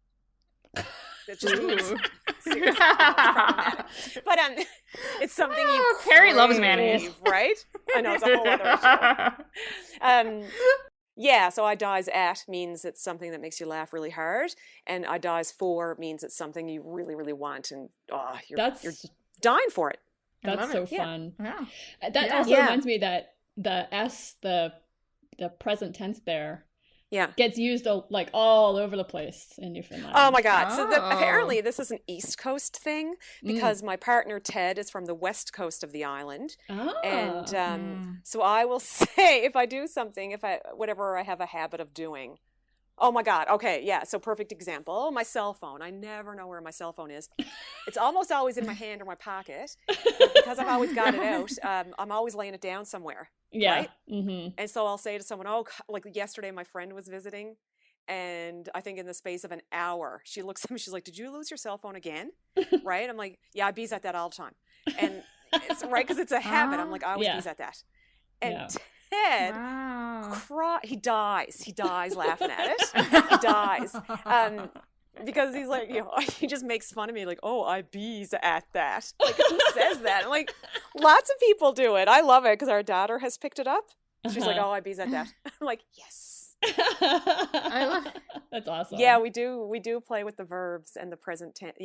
It just means seriously, it's problematic. But it's something you Carrie crave, loves mayonnaise, right? I know, it's a whole other issue. Yeah, so I dies at means it's something that makes you laugh really hard, and I dies for means it's something you really, really want, and you're dying for it. That's so fun. Yeah. That also reminds me that the S, the present tense there, gets used like all over the place in Newfoundland. Oh my God. So apparently this is an East Coast thing because my partner Ted is from the West Coast of the island. And so I will say if I do something, whatever I have a habit of doing. Oh my God. Okay. Yeah. So perfect example. My cell phone. I never know where my cell phone is. It's almost always in my hand or my pocket. But because I've always got it out, I'm always laying it down somewhere. Yeah. Right? Mm-hmm. And so I'll say to someone, like yesterday my friend was visiting, and I think in the space of an hour, she looks at me, she's like, "Did you lose your cell phone again?" Right? I'm like, "Yeah, I bees at that all the time." And it's right, because it's a habit. I'm like, I always bees at that. And Ted, he dies laughing at it. He dies. Because he's like, he just makes fun of me, like, "Oh, I bees at that." Like, who says that? I'm like, lots of people do it. I love it because our daughter has picked it up. She's like, "Oh, I bees at that." I'm like, yes. I love it. That's awesome. Yeah, we do play with the verbs and the present tense.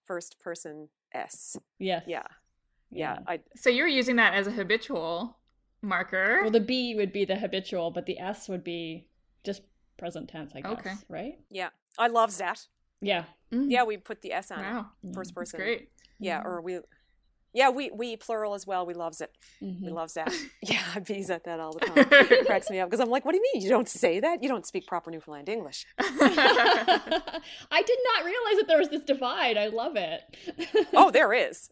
First person S. Yes. Yeah. So you're using that as a habitual marker. Well, the B would be the habitual, but the S would be just present tense, I guess. Okay. Right? Yeah. I love that. Yeah. Mm-hmm. Yeah, we put the S on it. First person. That's great. Yeah, or we plural as well. We loves it. Mm-hmm. We loves that. Yeah, I bees at that all the time. It cracks me up because I'm like, what do you mean you don't say that? You don't speak proper Newfoundland English. I did not realize that there was this divide. I love it. Oh, there is.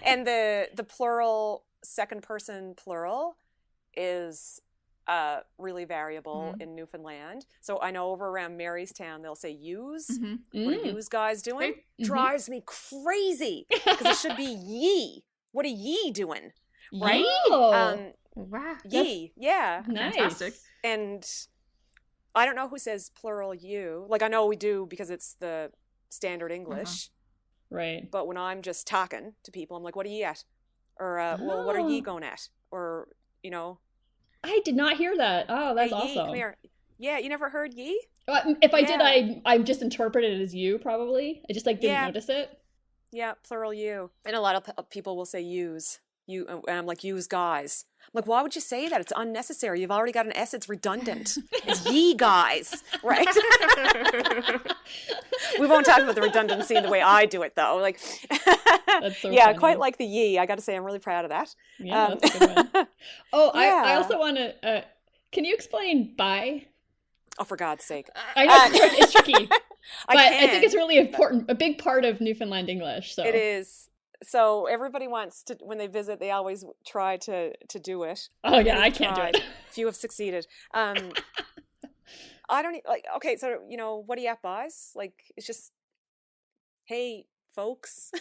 And the plural, second person plural is really variable in Newfoundland. So I know over around Marystown they'll say "yous." Mm-hmm. What are yous guys doing? Drives me crazy because it should be "ye." What are ye doing? Right? Wow. Ye. Yeah. Nice. Fantastic. And I don't know who says plural "you." Like I know we do because it's the standard English. Right. But when I'm just talking to people, I'm like, "What are ye at?" Or well, what are ye going at? Or I did not hear that. Oh, that's awesome. Come here. Yeah, you never heard ye? If I did, I just interpreted it as you, probably. I just didn't notice it. Yeah, plural you. And a lot of people will say yous. You, and I'm like, yous guys. I'm like, why would you say that? It's unnecessary. You've already got an S. It's redundant. It's ye guys, right? We won't talk about the redundancy in the way I do it, though. Like, that's so yeah, funny. I quite like the ye. I got to say, I'm really proud of that. Yeah, that's a good one. Oh, yeah. I also want to. Can you explain bye? Oh, for God's sake! I know it's tricky, but I think it's really important. A big part of Newfoundland English. So it is. So everybody wants to, when they visit, they always try to do it. Oh yeah, I can't do it. Few have succeeded. I don't like. Okay, so what do you at, boys? Like it's just, hey folks,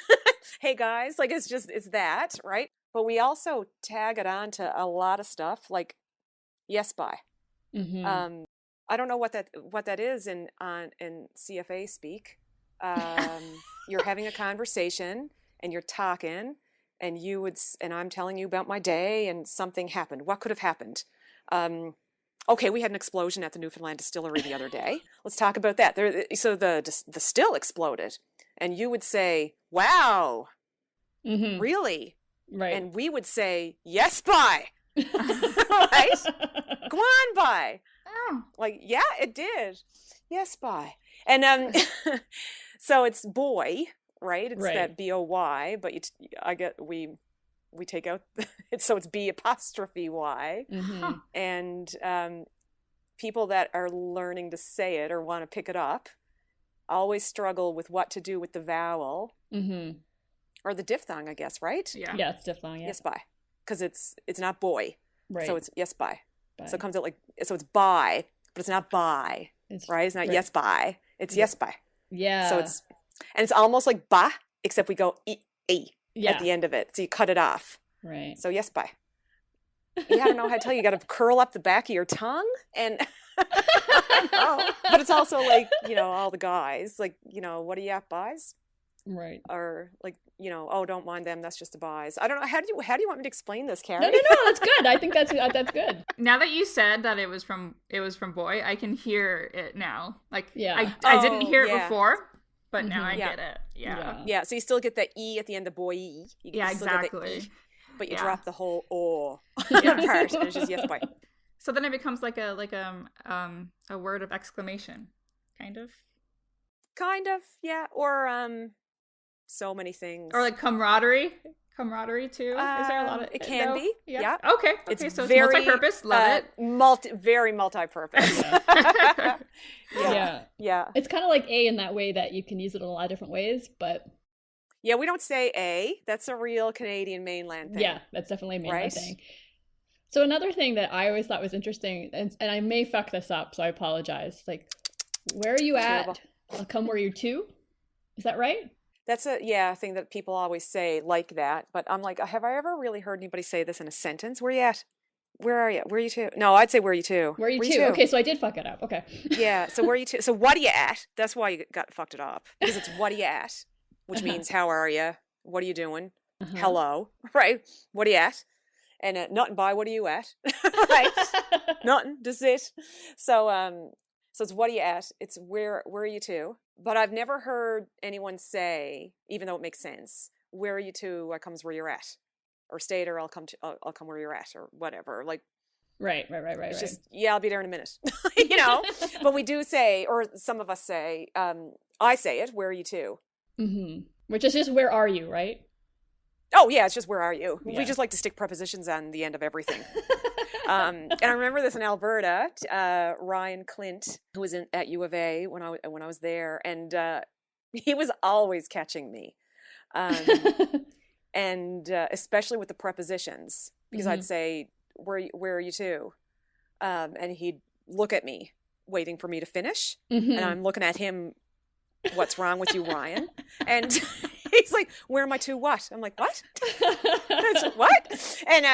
hey guys. Like it's that, right? But we also tag it on to a lot of stuff, like yes, bye. Mm-hmm. I don't know what that is in CFA speak. You're having a conversation. And you're talking, and I'm telling you about my day, and something happened. What could have happened? Okay, we had an explosion at the Newfoundland distillery the other day. Let's talk about that. So the still exploded, and you would say, "Wow, really?" Right. And we would say, "Yes, bye." Right? Go on, bye. Oh. Like, yeah, it did. Yes, bye. And so it's boy. Right, it's that BOY, but we take out so it's B', and people that are learning to say it or want to pick it up, always struggle with what to do with the vowel. Mm-hmm. Or the diphthong, I guess, right? Yeah. Yeah, it's diphthong, yeah. Yes, by. Because it's not boy. Right. So it's yes, by. By. So it comes out like, so it's by, but it's not by, right? It's not yes, by. It's yes, by. Yeah. So it's almost like ba, except we go e at the end of it. So you cut it off. Right. So yes, by. Yeah, I don't know how to tell you. You got to curl up the back of your tongue. And, but it's also like, all the guys, like, what are you at, buys? Right. Or like, oh, don't mind them. That's just a buys. I don't know. How do you want me to explain this, Carrie? No, that's good. I think that's good. Now that you said that it was from boy, I can hear it now. Like, yeah. I didn't hear it before, but now I get it. Yeah. So you still get the E at the end of boy. You exactly. Get the E, but you drop the whole O part, and it's just yes, boy. So then it becomes like a word of exclamation, kind of. Kind of, yeah. Or so many things. Or like camaraderie too. Is there a lot of it can be? Yeah. Okay. It's so very, it's multi-purpose. Love it. Very multi-purpose. Yeah. It's kind of like A in that way that you can use it in a lot of different ways, but yeah, we don't say A. That's a real Canadian mainland thing. Yeah, that's definitely a mainland thing. So another thing that I always thought was interesting, and I may fuck this up, so I apologize. Like, where are you at? I'll come where you're to. Is that right? That's a thing that people always say like that. But I'm like, have I ever really heard anybody say this in a sentence? Where you at? Where are you? Where are you to? No, I'd say where are you to? Where are you to? Okay, so I did fuck it up. Okay. Yeah. So where are you to? So what are you at? That's why you fucked it up, because it's what are you at, which means how are you? What are you doing? Hello, right? What are you at? And nothing by. What are you at? Right? Nothing. Just it. So it's what are you at? It's where are you to? But I've never heard anyone say, even though it makes sense, where are you to? I comes where you're at, or stay it, or I'll come where you're at, or whatever. Like, right. It's just I'll be there in a minute, But we do say, or some of us say, I say it. Where are you to? Mm-hmm. Which is just where are you, right? Oh yeah, it's just where are you? Yeah. We just like to stick prepositions on the end of everything. And I remember this in Alberta. Ryan Clint, who was at U of A when I was there, and he was always catching me, and especially with the prepositions, because I'd say, "Where are you to?" And he'd look at me, waiting for me to finish, and I'm looking at him. What's wrong with you, Ryan? And he's like, where am I to what? I'm like, what? What? And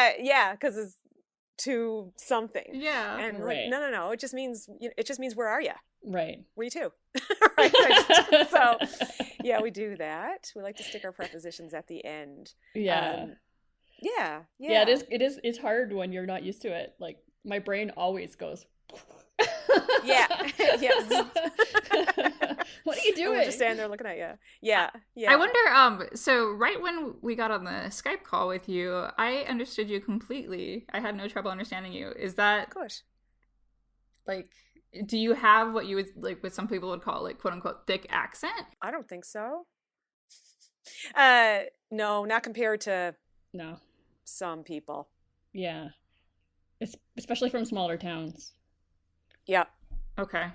because it's to something. Yeah. And right. like, no. It just means where are you? Right. Where you to? Right. So yeah, we do that. We like to stick our prepositions at the end. Yeah. Yeah. Yeah. It's hard when you're not used to it. Like, my brain always goes. Yeah. What are you doing? We're just standing there looking at you. Yeah. I wonder, so right when we got on the Skype call with you, I understood you completely. I had no trouble understanding you. Is that, of course, like, do you have what you would, like, what some people would call, like, quote unquote thick accent? I don't think so. No, not compared to some people. Yeah. It's especially from smaller towns. Yeah. Okay.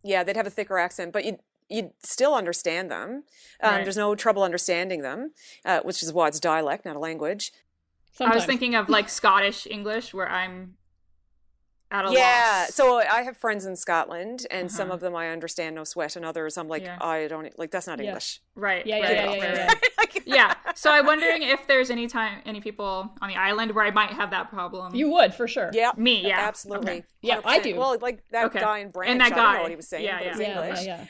Yeah, they'd have a thicker accent, but you'd still understand them. Right. There's no trouble understanding them, which is why it's dialect, not a language. Sometimes. I was thinking of like Scottish English, where I'm at a loss. Yeah, so I have friends in Scotland, and some of them I understand no sweat, and others I'm like, I don't, like, that's not English. Right. Yeah. Yeah. So I'm wondering if there's any people on the island where I might have that problem. You would, for sure. Yeah. Me, yeah. Absolutely. Okay. Yeah, I do. Well, like that guy in Branch, and that guy. I don't know what he was saying, but it was English. Yeah.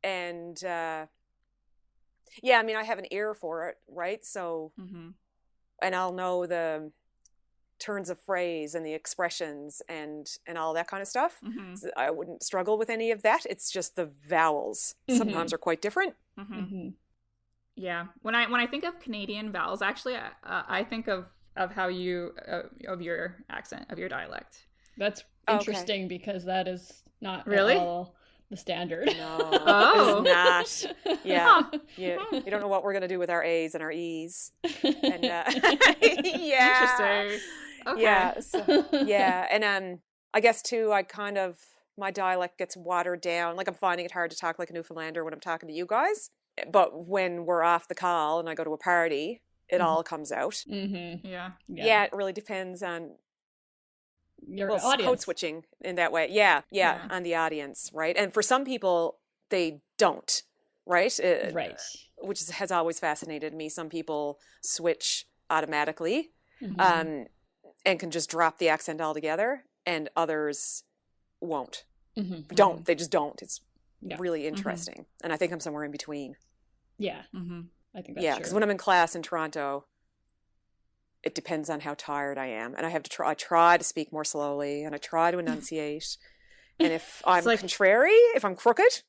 And I mean, I have an ear for it, right? So, and I'll know the turns of phrase and the expressions and all that kind of stuff. So I wouldn't struggle with any of that. It's just the vowels sometimes are quite different. Yeah. When I think of Canadian vowels, actually, I think of how you of your accent, of your dialect. That's interesting because that is not really at all the standard. No, it's not. Yeah. You don't know what we're gonna do with our A's and our E's. And Interesting. Okay. Yeah. So, and I guess too, I kind of my dialect gets watered down. Like I'm finding it hard to talk like a Newfoundlander when I'm talking to you guys. But when we're off the call and I go to a party, it all comes out. Mm-hmm. Yeah, it really depends on your audience. Code switching in that way. Yeah, on the audience, right? And for some people, they don't, right? Right. Which has always fascinated me. Some people switch automatically and can just drop the accent altogether, and others won't. Don't. They just don't. It's really interesting. And I think I'm somewhere in between. Yeah. I think that's true. Because when I'm in class in Toronto, it depends on how tired I am. And I try to speak more slowly, and I try to enunciate. And if I'm contrary, if I'm crooked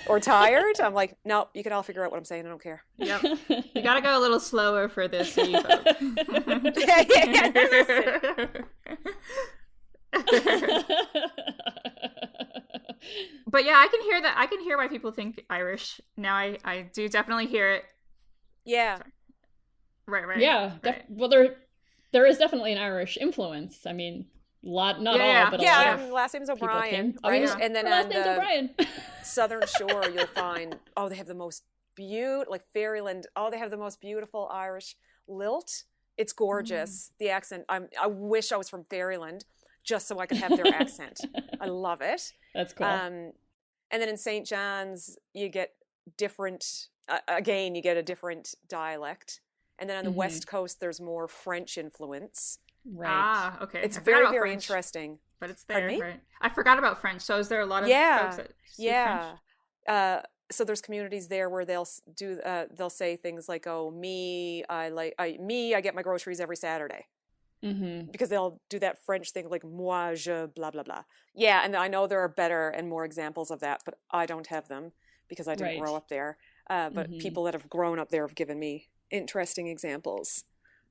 or tired, I'm like, no, you can all figure out what I'm saying. I don't care. Yep. You got to go a little slower for this. So you But yeah, I can hear that. I can hear why people think Irish. Now I do definitely hear it. Yeah. Sorry. Right. Yeah. Right. Well, there is definitely an Irish influence. I mean, not all, but a lot of last name's O'Brien, right? And then last name's O'Brien. Southern Shore, you'll find, they have the most like Fairyland. They have the most beautiful Irish lilt. It's gorgeous. The accent. I wish I was from Fairyland, just so I could have their accent. I love it. That's cool. And then in St. John's, you get different. Again, you get a different dialect. And then on the West Coast, there's more French influence. Right. Okay. It's very, very interesting. But it's there, right? I forgot about French. So is there a lot of folks that speak French? So there's communities there where they'll say things like, "Oh, I get my groceries every Saturday," because they'll do that French thing like "moi je blah blah blah." Yeah, and I know there are better and more examples of that, but I don't have them because I didn't grow up there. But people that have grown up there have given me interesting examples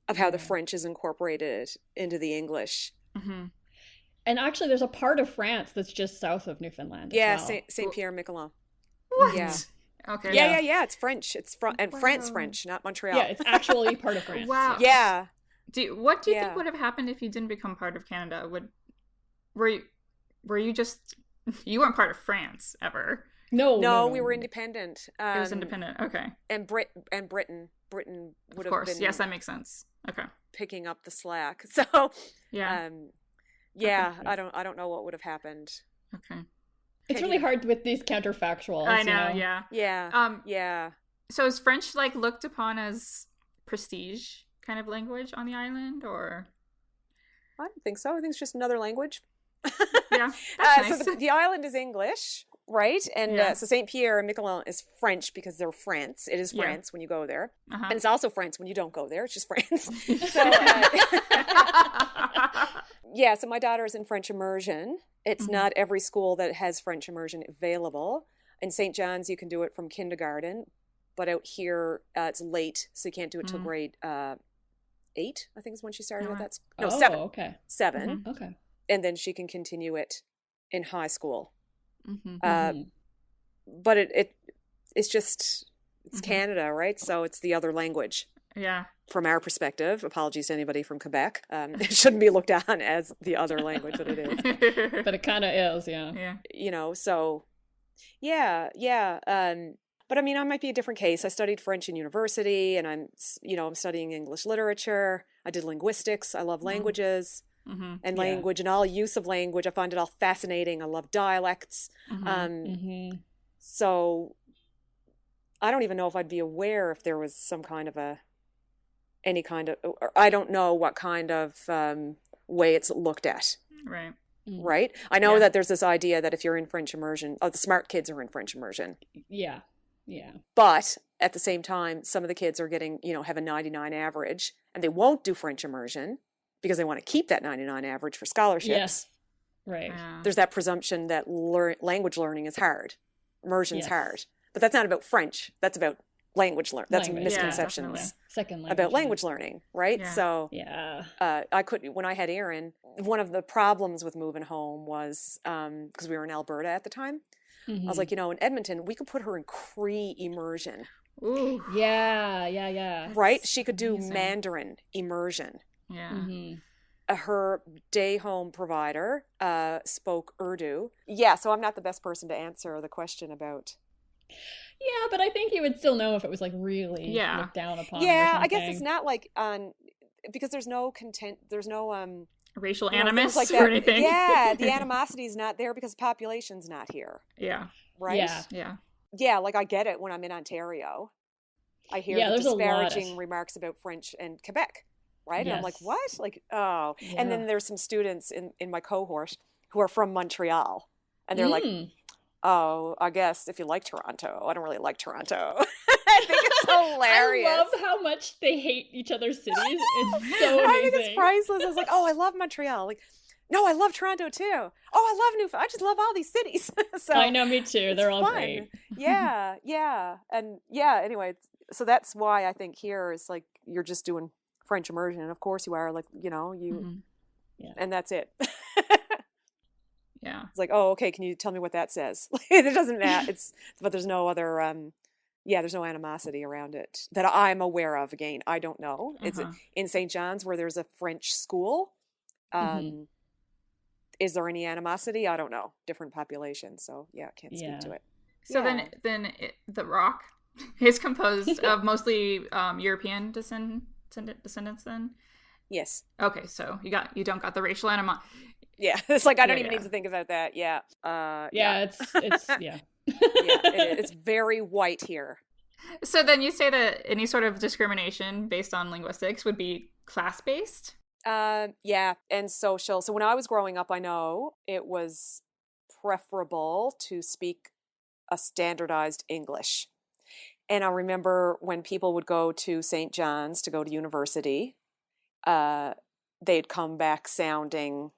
of how the French is incorporated into the English. And actually, there's a part of France that's just south of Newfoundland. Yeah, as well. Saint Pierre Miquelon. What? Yeah. Okay. Yeah. It's French. It's France French, not Montreal. Yeah, it's actually part of France. Wow. Yeah. What do you think would have happened if you didn't become part of Canada? Were you just you weren't part of France ever? No, we were independent. It was independent. Okay. And Britain would have been. Yes, that makes sense. Okay. Picking up the slack. So yeah. I don't know what would have happened. Okay. It's really hard with these counterfactuals. I know, you know? Yeah. So is French looked upon as prestige kind of language on the island, or? I don't think so. I think it's just another language. Yeah, that's nice. So the island is English, right? And so Saint Pierre and Miquelon is French because they're France. It is France when you go there, and it's also France when you don't go there. It's just France. So so my daughter is in French immersion. It's not every school that has French immersion available. In St. John's, you can do it from kindergarten, but out here, it's late, so you can't do it till grade 8, I think is when she started at that school. No, 7. Okay. 7. Okay. And then she can continue it in high school. But it's just, it's Canada, right? So it's the other language. Yeah. From our perspective, apologies to anybody from Quebec, it shouldn't be looked on as the other language that it is. But it kind of is, yeah. Yeah. You know, so, yeah. But I mean, I might be a different case. I studied French in university, and I'm studying English literature. I did linguistics. I love languages and language and all use of language. I find it all fascinating. I love dialects. So I don't even know if I'd be aware if there was some kind of I don't know what kind of way it's looked at. Right. Right? I know that there's this idea that if you're in French immersion, the smart kids are in French immersion. Yeah. But at the same time, some of the kids are getting, have a 99 average, and they won't do French immersion because they want to keep that 99 average for scholarships. Yes. Right. There's that presumption that language learning is hard. Immersion's hard. But that's not about French. That's about language learning. That's misconceptions about language learning, right? Yeah. So when I had Aaron, one of the problems with moving home was because we were in Alberta at the time. I was like, in Edmonton, we could put her in Cree immersion. Ooh. Yeah. Right? She could do Mandarin immersion. Yeah. her day home provider spoke Urdu. Yeah, so I'm not the best person to answer the question about. Yeah, but I think you would still know if it was like really looked down upon. Yeah, I guess it's not like on because there's no content. There's no racial animus like or anything. Yeah, the animosity is not there because the population's not here. Yeah. Right. Yeah. Like I get it when I'm in Ontario. I hear the disparaging remarks about French and Quebec. Right. Yes. And I'm like, what? Like, oh. Yeah. And then there's some students in my cohort who are from Montreal. And they're like, oh, I guess if you like Toronto. I don't really like Toronto. I think it's hilarious. I love how much they hate each other's cities. It's so amazing. I think it's priceless. I was like, oh, I love Montreal. Like, no, I love Toronto too. Oh, I love Newfoundland. I just love all these cities. So I know, me too. They're all fun. Great. Yeah. And anyway, so that's why I think here is like you're just doing French immersion, and of course you are, like, and that's it. Yeah, it's like, oh, okay, can you tell me what that says? It doesn't matter. But there's no other there's no animosity around it that I'm aware of. Again, I don't know. It's in St. John's where there's a French school. Is there any animosity? I don't know. Different population, so can't speak to it. So then the Rock is composed of mostly European descendants then? Yes. Okay, so you don't got the racial animosity. Yeah, it's like I don't even need to think about that. Yeah. It's it's very white here. So then you say that any sort of discrimination based on linguistics would be class-based? And social. So when I was growing up, I know it was preferable to speak a standardized English. And I remember when people would go to St. John's to go to university, they'd come back sounding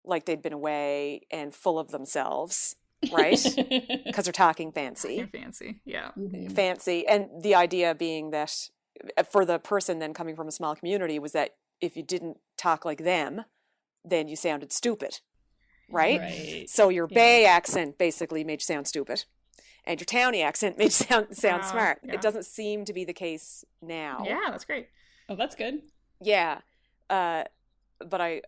like they'd been away and full of themselves, right? Because they're talking fancy. Fancy, yeah. Fancy. And the idea being that for the person then coming from a small community was that if you didn't talk like them, then you sounded stupid, right? So your Bay accent basically made you sound stupid. And your townie accent made you sound smart. Yeah. It doesn't seem to be the case now. Yeah, that's great. Oh, that's good. Yeah. But I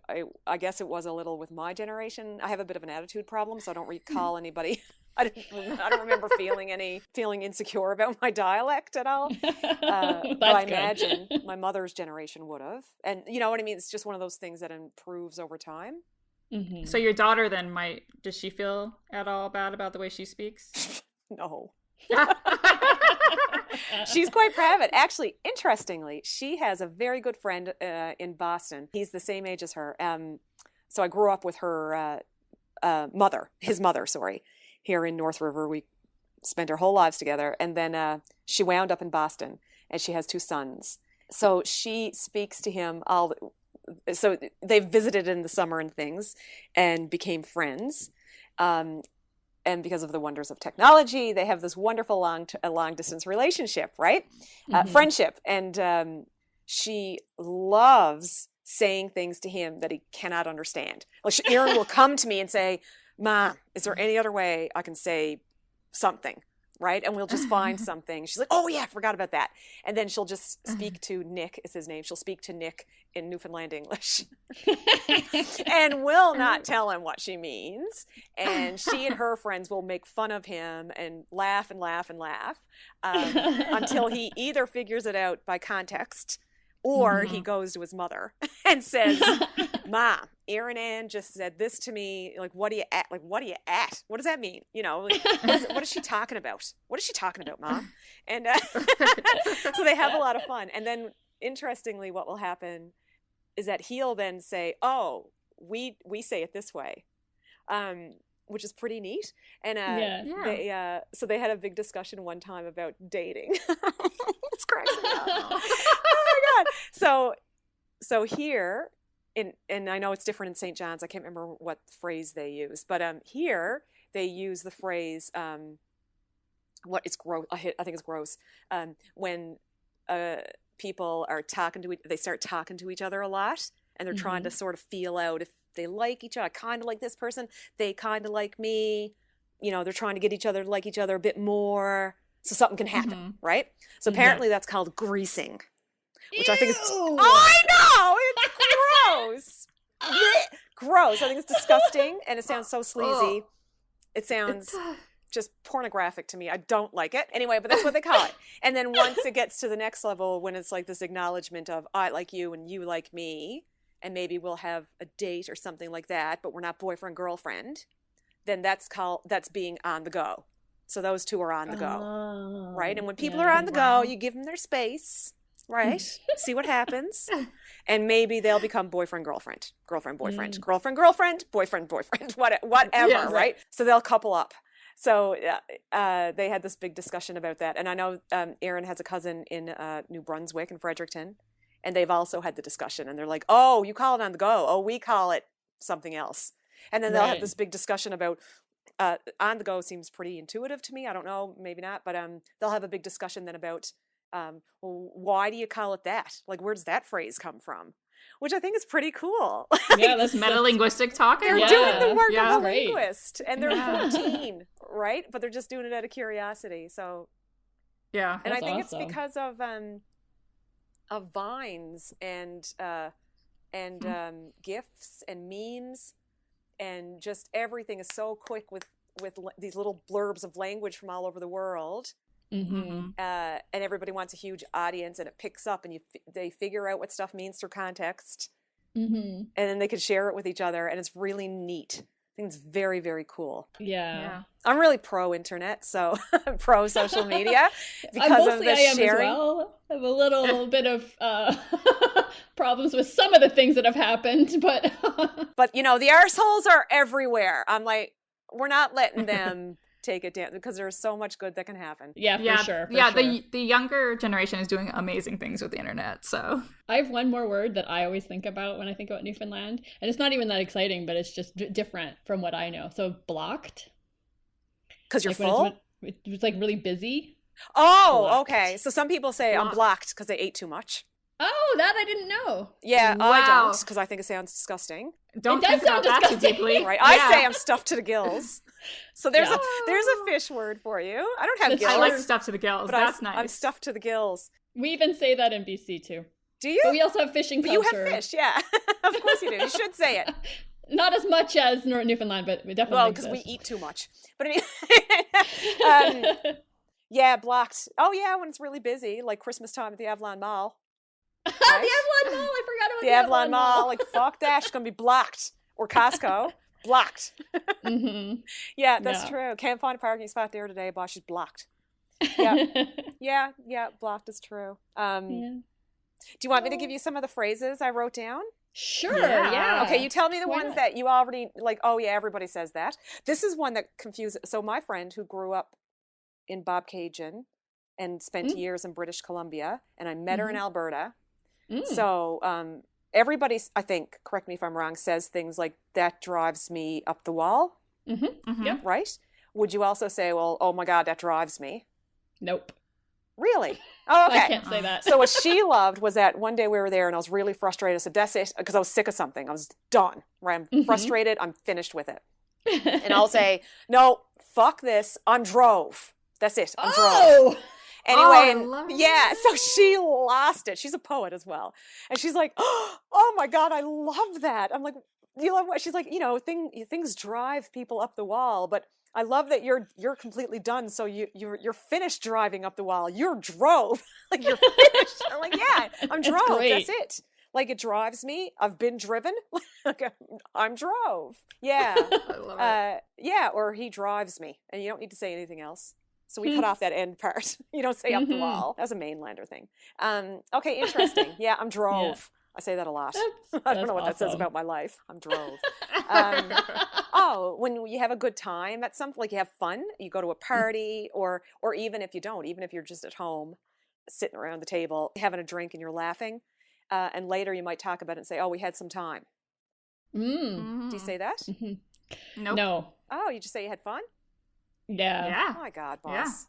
guess it was a little with my generation. I have a bit of an attitude problem, so I don't recall anybody. I don't remember feeling insecure about my dialect at all. But I imagine my mother's generation would have. And you know what I mean? It's just one of those things that improves over time. Mm-hmm. So your daughter then does she feel at all bad about the way she speaks? No. She's quite proud of it. Actually, interestingly, she has a very good friend in Boston. He's the same age as her. So I grew up with her his mother, here in North River. We spent our whole lives together. And then she wound up in Boston, and she has 2 sons. So she speaks to him so they visited in the summer and things and became friends. And because of the wonders of technology, they have this wonderful long distance relationship, right? Friendship. And she loves saying things to him that he cannot understand. Like Erin will come to me and say, "Ma, is there any other way I can say something?" Right? And we'll just find something. She's like, "Oh yeah, I forgot about that." And then she'll just speak to Nick, is his name. She'll speak to Nick in Newfoundland English and will not tell him what she means. And she and her friends will make fun of him and laugh and laugh and laugh until he either figures it out by context or he goes to his mother and says, "Ma, Erin Ann just said this to me. Like, what are you at? Like, what are you at? What does that mean? You know, like, what is she talking about? What is she talking about, Mom?" And so they have a lot of fun. And then, interestingly, what will happen is that he'll then say, "Oh, we say it this way," which is pretty neat. And so they had a big discussion one time about dating. It's cracks me up. Oh my God! So here. And I know it's different in St. John's. I can't remember what phrase they use, but here they use the phrase what is gross. I think it's gross when people are they start talking to each other a lot, and they're trying to sort of feel out if they like each other. I kind of like this person. They kind of like me. You know, they're trying to get each other to like each other a bit more, so something can happen, right? So apparently that's called greasing. which I think is, I know, it's gross. Gross. I think it's disgusting, and it sounds so sleazy. It sounds just pornographic to me. I don't like it. Anyway, but that's what they call it. And then once it gets to the next level, when it's like this acknowledgement of I like you and you like me, and maybe we'll have a date or something like that, but we're not boyfriend, girlfriend, then that's being on the go. So those two are on the go, right? And when people are on the go, you give them their space, right? See what happens. And maybe they'll become boyfriend, girlfriend, girlfriend, boyfriend, girlfriend, girlfriend, boyfriend, boyfriend, whatever, right? So they'll couple up. So they had this big discussion about that. And I know Erin has a cousin in New Brunswick in Fredericton, and they've also had the discussion. And they're like, oh, you call it on the go. Oh, we call it something else. And then they'll have this big discussion about on the go seems pretty intuitive to me. I don't know, maybe not. But they'll have a big discussion then about, well, why do you call it that? Like, where does that phrase come from? Which I think is pretty cool. Yeah, that's meta-linguistic talk. They're doing the work of a linguist, and they're 14, right? But they're just doing it out of curiosity. So, yeah, and I think it's because of Vines and GIFs and memes, and just everything is so quick with these little blurbs of language from all over the world. And everybody wants a huge audience, and it picks up, and they figure out what stuff means through context, and then they can share it with each other, and it's really neat. I think it's very, very cool. Yeah. I'm really pro internet, so pro social media because of the sharing. As well. I have a little bit of problems with some of the things that have happened, but you know, the arseholes are everywhere. I'm like, we're not letting them take it down because there's so much good that can happen. Yeah, for sure. The younger generation is doing amazing things with the internet. So I have one more word that I always think about when I think about Newfoundland, and it's not even that exciting, but it's just different from what I know. So blocked, because you're full. It's like really busy. Oh, Blocked. Okay. So some people say I'm blocked because they ate too much. Oh, that I didn't know. Yeah, wow. I don't, because I think it sounds disgusting. Don't think about that too deeply. Right. I say I'm stuffed to the gills. So there's a fish word for you. I don't have gills. I like stuffed to the gills. But that's nice. I'm stuffed to the gills. We even say that in BC too. Do you? But we also have fishing clubs. You have fish, yeah. Of course you do. You should say it. Not as much as Newfoundland, but we definitely. Well, because we eat too much. But anyway, yeah, blocked. Oh yeah, when it's really busy, like Christmas time at the Avalon Mall. Right? The Avalon Mall. I forgot about the Avalon Mall. Like, fuck that. It's going to be blocked. Or Costco. Blocked. Yeah, that's true. Can't find a parking spot there today. Boss is blocked. Yeah. yeah, blocked is true. Do you want me to give you some of the phrases I wrote down? Sure, yeah. Okay, you tell me the ones that you already, like, oh yeah, everybody says that. This is one that confuses. So my friend who grew up in Bobcaygeon and spent years in British Columbia, and I met her in Alberta. So everybody, I think, correct me if I'm wrong, says things like, that drives me up the wall. Yep. Right? Would you also say, well, oh my God, that drives me? Nope. Really? Oh, okay. I can't say that. So what she loved was that one day we were there and I was really frustrated. I said, that's it, because I was sick of something. I was done. Right? I'm frustrated. I'm finished with it. And I'll say, no, fuck this. I'm drove. That's it. I'm drove. Anyway, so she lost it. She's a poet as well. And she's like, oh my God, I love that. I'm like, you love what? She's like, things drive people up the wall, but I love that you're completely done. So you're finished driving up the wall. You're drove. Like, you're finished. I'm like, yeah, I'm drove. That's it. Like, it drives me. I've been driven. I'm drove. Yeah. I love it. Yeah, or he drives me. And you don't need to say anything else. So we cut off that end part. You don't say up the wall. That's a Mainlander thing. Okay, interesting. Yeah, I'm drove. Yeah. I say that a lot. I don't know what that says about my life. I'm drove. When you have a good time at something, like you have fun, you go to a party, or even if you don't, even if you're just at home, sitting around the table, having a drink and you're laughing, and later you might talk about it and say, oh, we had some time. Do you say that? Nope. No. Oh, you just say you had fun? Yeah. Oh my God, boss.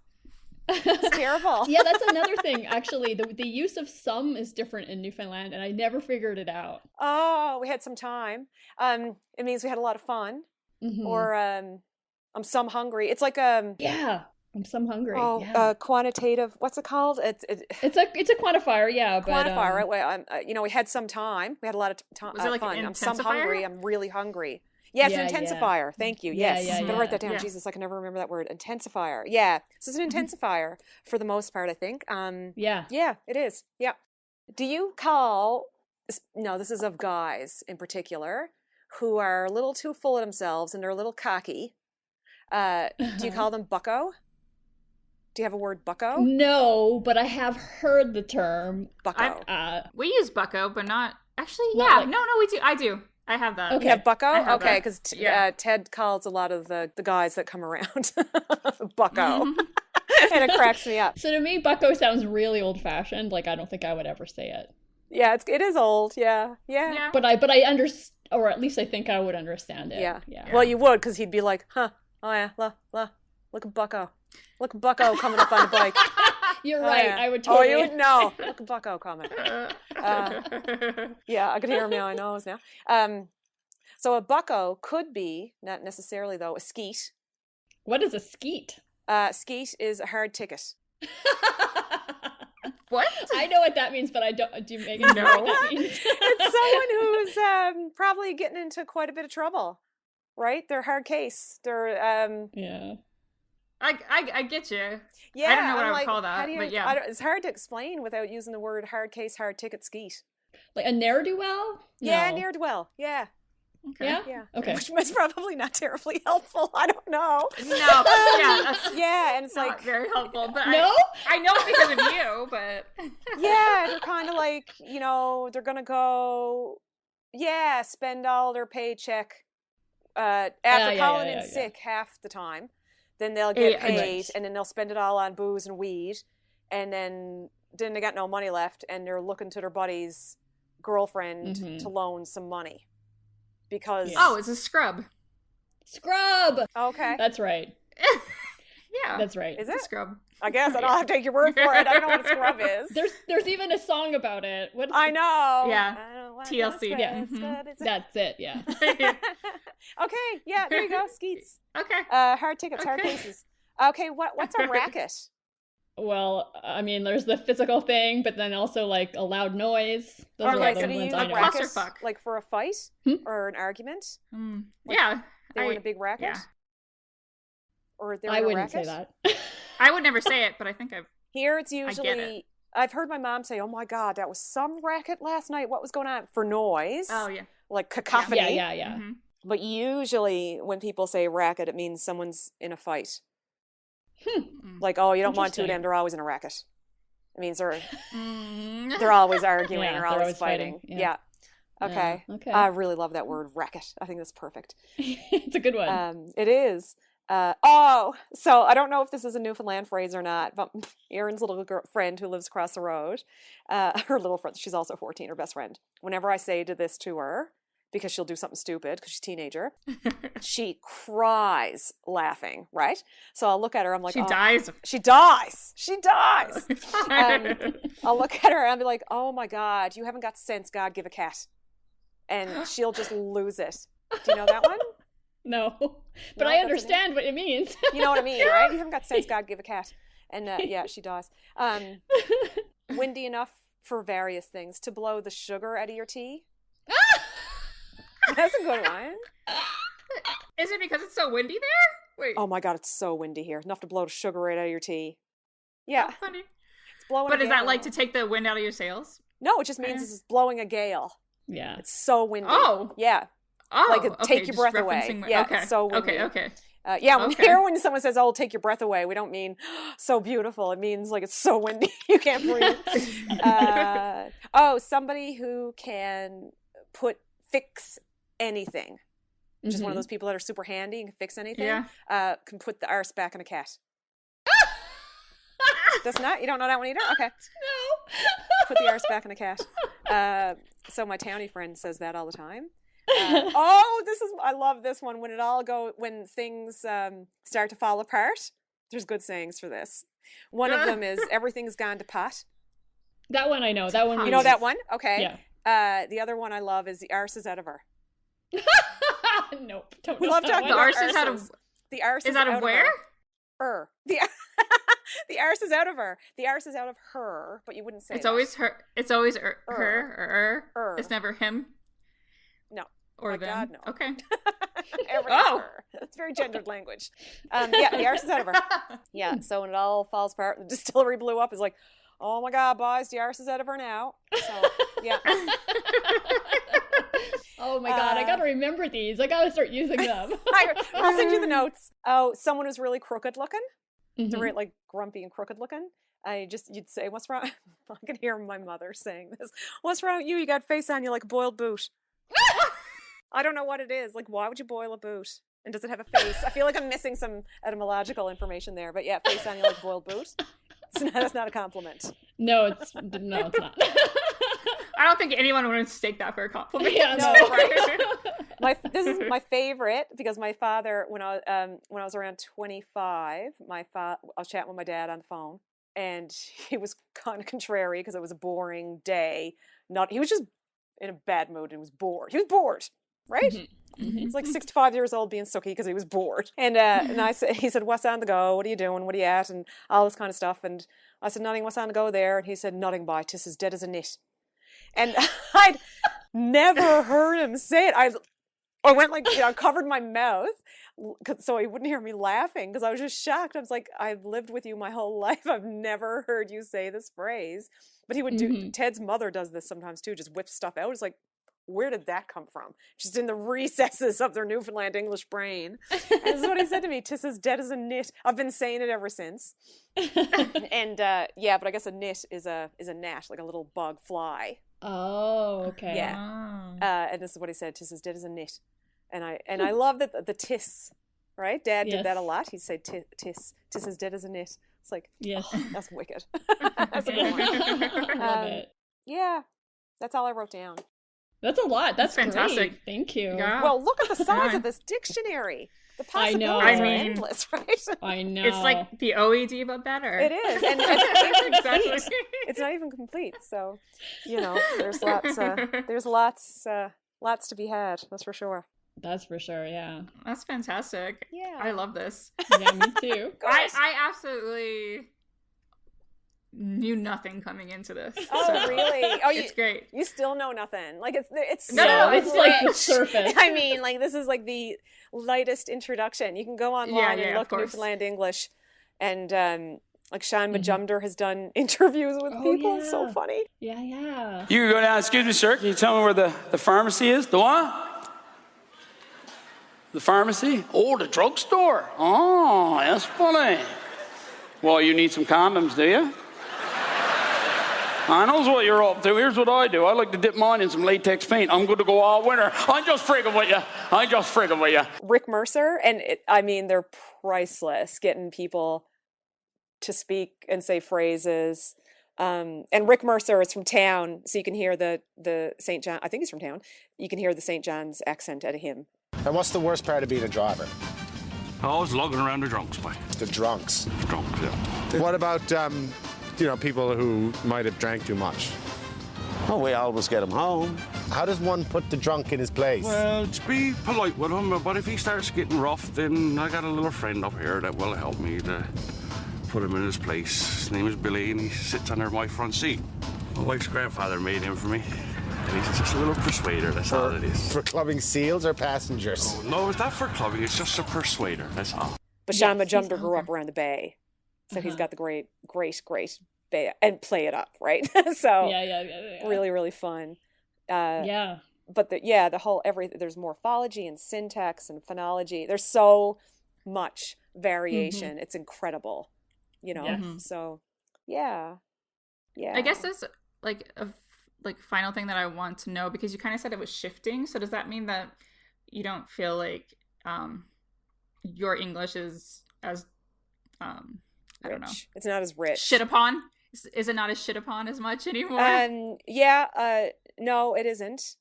Yeah. It's terrible. Yeah, that's another thing, actually. The use of some is different in Newfoundland, and I never figured it out. Oh, we had some time. It means we had a lot of fun. Or I'm some hungry. It's like yeah. I'm some hungry. Oh, yeah. Quantitative. What's it called? It's a quantifier, yeah. Quantifier, right? Well, we had some time. We had a lot of time. Was it like fun. an I'm some intensifier? hungry. I'm really hungry. Yeah, it's an intensifier. Yeah. Thank you. Yes. I'm going to write that down. Jesus, I can never remember that word. Intensifier. Yeah. So it's an intensifier for the most part, I think. Yeah. Yeah, it is. Yeah. Do you call, no, this is of guys in particular, who are a little too full of themselves and they're a little cocky. Do you call them bucko? Do you have a word bucko? No, but I have heard the term. Bucko. We use bucko, but not... Actually, yeah. Like, no, we do. I do. I have that. Okay. You have bucko? Okay, because Ted calls a lot of the guys that come around bucko. And it cracks me up. So to me, bucko sounds really old-fashioned. Like, I don't think I would ever say it. Yeah, it is old. Yeah. But I understand, or at least I think I would understand it. Yeah. Well, you would, because he'd be like, huh, oh yeah, look at bucko. Look at bucko coming up on the bike. You're right. Yeah. I would totally. Oh, you would know. Look at bucko coming. Yeah, I could hear him now. I know now. So a bucko could be, not necessarily though, a skeet. What is a skeet? Skeet is a hard ticket. What? I know what that means, but I don't. Do you Megan know what that means? It's someone who's probably getting into quite a bit of trouble, right? They're hard case. They're yeah. I get you. Yeah, I don't know what I would call that, but yeah. It's hard to explain without using the word hard case, hard ticket, skeet. Like a ne'er-do-well? Yeah, no. ne'er-do-well. Yeah. Okay. Yeah. Okay. Which was probably not terribly helpful. I don't know. No. Yeah, and it's not like very helpful. But no, I know it because of you. But yeah, they're kind of like, they're gonna go, spend all their paycheck after calling in sick half the time. Then they'll get paid, and then they'll spend it all on booze and weed, and then they got no money left, and they're looking to their buddy's girlfriend to loan some money. Because it's a scrub. Scrub. Okay. That's right. Yeah. That's right. Is it? Scrub. I guess I don't have to take your word for it. I don't know what a scrub is. There's even a song about it. I know. Yeah. I TLC. Yeah. That's it. Yeah. Okay. Yeah. There you go. Skeets. Okay. Hard tickets. Hard cases. Okay. What's a racket? Well, I mean, there's the physical thing, but then also like a loud noise. Those or like do you use a racket like for a fight or an argument? Like they were in a big racket. Yeah. Or I wouldn't say that. I would never say it, but I think Here it's usually. I've heard my mom say, "Oh my God, that was some racket last night. What was going on?" For noise. Oh yeah. Like cacophony. Yeah. Mm-hmm. But usually, when people say racket, it means someone's in a fight. Like, oh, you don't want to, then they're always in a racket. It means they're always arguing or always fighting. Yeah. Okay. Okay. I really love that word, racket. I think that's perfect. It's a good one. It is. So I don't know if this is a Newfoundland phrase or not, but Erin's little friend who lives across the road, her little friend, she's also 14, her best friend. Whenever I say this to her, because she'll do something stupid because she's a teenager, she cries laughing, right? So I'll look at her, I'm like, She dies. I'll look at her and I'll be like, oh my God, you haven't got sense, God give a cat. And she'll just lose it. Do you know that one? No, but I understand what it means. You know what I mean, right? You haven't got sense, God give a cat. And she dies. Windy enough for various things. To blow the sugar out of your tea. That's a good one. Is it because it's so windy there? Wait. Oh my God, it's so windy here. Enough to blow the sugar right out of your tea. Yeah. That's funny. It's blowing But a is that gale. like to take the wind out of your sails? No, it just means it's blowing a gale. Yeah. It's so windy. Oh. Yeah. Oh. Like take your breath away. Yeah, it's so windy. Okay. When someone says, "Oh, take your breath away," we don't mean so beautiful. It means like it's so windy you can't breathe. Somebody who can fix anything. Just one of those people that are super handy and can fix anything. Yeah. Can put the arse back in a cat. That's not? You don't know that one either? Okay. No. Put the arse back in a cat. So my townie friend says that all the time. I love this one. When things start to fall apart, there's good sayings for this. One of them is everything's gone to pot. That one I know. That one. You know that one? Okay. Yeah. The other one I love is the arse is out of her. Nope. Don't We know love that talking one. The about arse is out of. The arse Is out of where? Her. The arse is out of her. The arse is out of her, but you wouldn't say it's always her. It's always her or her. It's never him. No. Or them. God, no. Okay. Everything's her. It's very gendered language. Yeah, the arse is out of her. Yeah, so when it all falls apart and the distillery blew up, it's like, oh my God, boys, the arse is out of her now. So, yeah. Oh my God, I gotta remember these. I gotta start using them. I'll send you the notes. Oh, someone who's really crooked looking. Mm-hmm. They're really, like, grumpy and crooked looking. You'd say, what's wrong? I can hear my mother saying this. What's wrong with you? You got face on you like a boiled boot. I don't know what it is. Like, why would you boil a boot? And does it have a face? I feel like I'm missing some etymological information there. But yeah, face on you like a boiled boot. That's not a compliment. No, it's not. I don't think anyone would mistake that for a compliment. Yeah, no, right? This is my favorite because my father, when I was around 25, I was chatting with my dad on the phone, and he was kind of contrary because it was a boring day. He was just in a bad mood and was bored. He was bored, right? Mm-hmm. Mm-hmm. He's like 65 years old being sucky because he was bored. And he said, what's on the go? What are you doing? What are you at? And all this kind of stuff. And I said, nothing, what's on the go there? And he said, nothing, boy, 'tis as dead as a nit. And I'd never heard him say it. I went like, covered my mouth so he wouldn't hear me laughing because I was just shocked. I was like, I've lived with you my whole life. I've never heard you say this phrase. But he would do, Ted's mother does this sometimes too, just whips stuff out. It's like, where did that come from? Just in the recesses of their Newfoundland English brain. And this is what he said to me, 'tis as dead as a nit. I've been saying it ever since. And yeah, but I guess a nit is a gnat, like a little bug fly. Oh, okay. Yeah. And this is what he said, 'tis as dead as a nit. And I love that the tis, right? Dad did that a lot. He'd say tis as dead as a nit. It's like, yes. Oh, that's wicked. That's a good one. Love it. Yeah, that's all I wrote down. That's a lot. That's fantastic. Great. Thank you. Yeah. Well, look at the size of this dictionary. The possibilities are endless, right? I know. It's like the OED, but better. It is, and exactly. It's not even complete. So, there's lots to be had. That's for sure. That's for sure. Yeah. That's fantastic. Yeah. I love this. Yeah, me too. I absolutely knew nothing coming into this. Oh, so really? Oh, it's great. You still know nothing. Like it's it's like the surface. I mean, like this is like the lightest introduction. You can go online and look Newfoundland English, and like Sean Majumder has done interviews with people. It's so funny. Yeah. You can go down. Excuse me, sir. Can you tell me where the pharmacy is? The what? The pharmacy? Oh, the drugstore. Oh, that's funny. Well, you need some condoms, do you? I knows what you're up to. Here's what I do. I like to dip mine in some latex paint. I'm going to go all winter. I'm just friggin' with you. Rick Mercer, and they're priceless, getting people to speak and say phrases. And Rick Mercer is from town, so you can hear the St. John. I think he's from town. You can hear the St. John's accent out of him. And what's the worst part of being a driver? I was lugging around the drunks, mate. The drunks. Drunks, yeah. What about, people who might have drank too much? Oh, we always get him home. How does one put the drunk in his place? Well, to be polite with him, but if he starts getting rough, then I got a little friend up here that will help me to put him in his place. His name is Billy, and he sits under my front seat. My wife's grandfather made him for me. And he's just a little persuader, that's all it is. For clubbing seals or passengers? Oh, no, it's not for clubbing, it's just a persuader, that's all. But Sean Majumder grew up around the Bay, so he's got the great Bay, and play it up, right? So yeah. Really, really fun. Yeah. But the whole there's morphology and syntax and phonology. There's so much variation. It's incredible, So, yeah. I guess there's like a final thing that I want to know, because you kind of said it was shifting. So does that mean that you don't feel like your English is as I don't know, it's not as rich. Shit upon? Is it not as shit upon as much anymore? No, it isn't.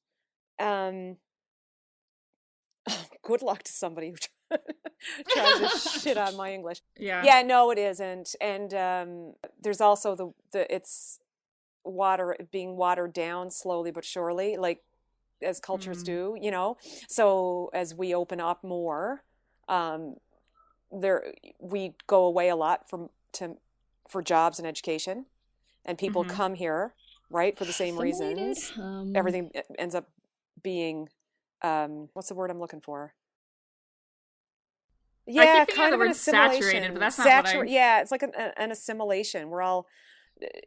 Good luck to somebody who tries to shit on my English. Yeah, no, it isn't. And there's also it's being watered down slowly but surely, like as cultures do, So as we open up more, we go away a lot from for jobs and education, and people come here, right, for the same reasons. Everything ends up being, what's the word I'm looking for? Yeah, kind of an assimilation. Saturated, but that's not what Yeah, it's like an assimilation. We're all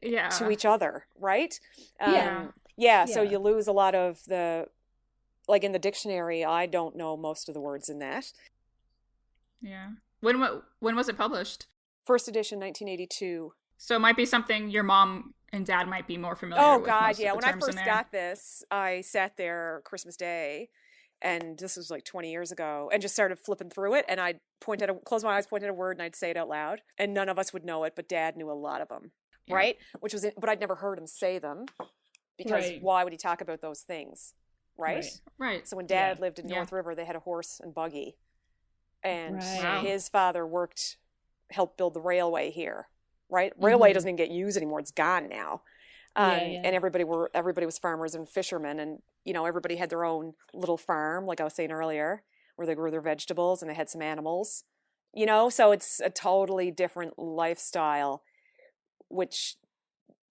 to each other, right? So you lose a lot of the, like in the dictionary, I don't know most of the words in that. Yeah. When was it published? First edition, 1982. So it might be something your mom and dad might be more familiar with. Oh, God, yeah. When I first got this, I sat there Christmas Day, and this was like 20 years ago, and just started flipping through it, and I'd close my eyes, point at a word, and I'd say it out loud, and none of us would know it, but Dad knew a lot of them, right? But I'd never heard him say them, because why would he talk about those things, right? Right. So when Dad lived in North River, they had a horse and buggy, and his father helped build the railway here, right? Railway doesn't even get used anymore. It's gone now. And everybody was farmers and fishermen, and everybody had their own little farm, like I was saying earlier, where they grew their vegetables and they had some animals, so it's a totally different lifestyle,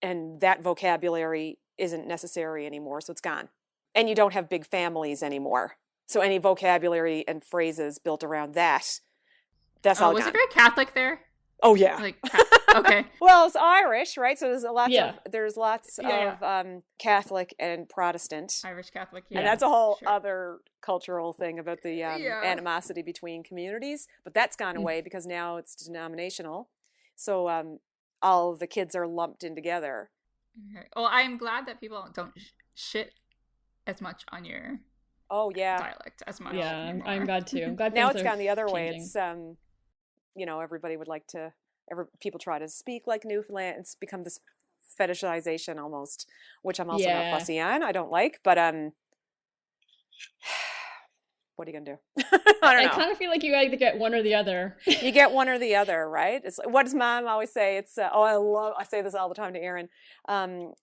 and that vocabulary isn't necessary anymore, so it's gone. And you don't have big families anymore, so any vocabulary and phrases built around that's all gone. Was it very Catholic there? Oh yeah. Okay. Well, it's Irish, right? So there's lots of Catholic and Protestant. Irish Catholic, and that's a whole other cultural thing about the animosity between communities. But that's gone away because now it's denominational. So all the kids are lumped in together. Okay. Well, I'm glad that people don't shit as much on your dialect as much. Yeah, I'm glad too. I'm glad now it's gone the other changing. way. It's everybody would like to. People try to speak like Newfoundland. It's become this fetishization almost, which I'm also not fussy on. I don't like, but what are you gonna do? I kind of feel like you either get one or the other. You get one or the other, right? It's what does Mom always say? It's I say this all the time to Aaron.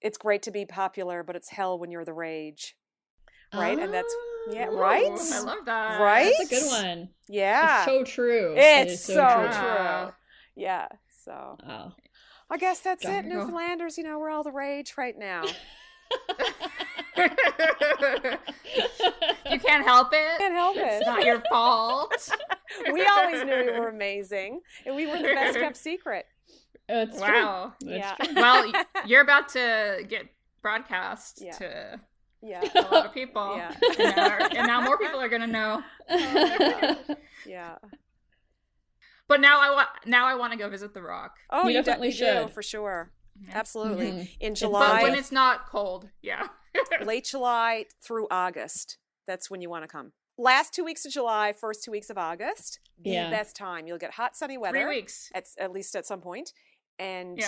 It's great to be popular, but it's hell when you're the rage, right? And that's right. I love that. Right, that's a good one. Yeah, it's so true. It's so true. Yeah, so I guess that's it, Newfoundlanders. We're all the rage right now. You can't help it. Can't help it. It's not your fault. We always knew we were amazing, and we were the best kept secret. It's wow. True. It's true. Well, you're about to get broadcast to a lot of people. Yeah. And now more people are gonna know. Yeah. But now I want to go visit the Rock. Oh, you definitely should. For sure. Absolutely. Mm-hmm. In July. But when it's not cold, late July through August. That's when you want to come. Last 2 weeks of July, first 2 weeks of August. The best time. You'll get hot, sunny weather. 3 weeks. At least at some point. And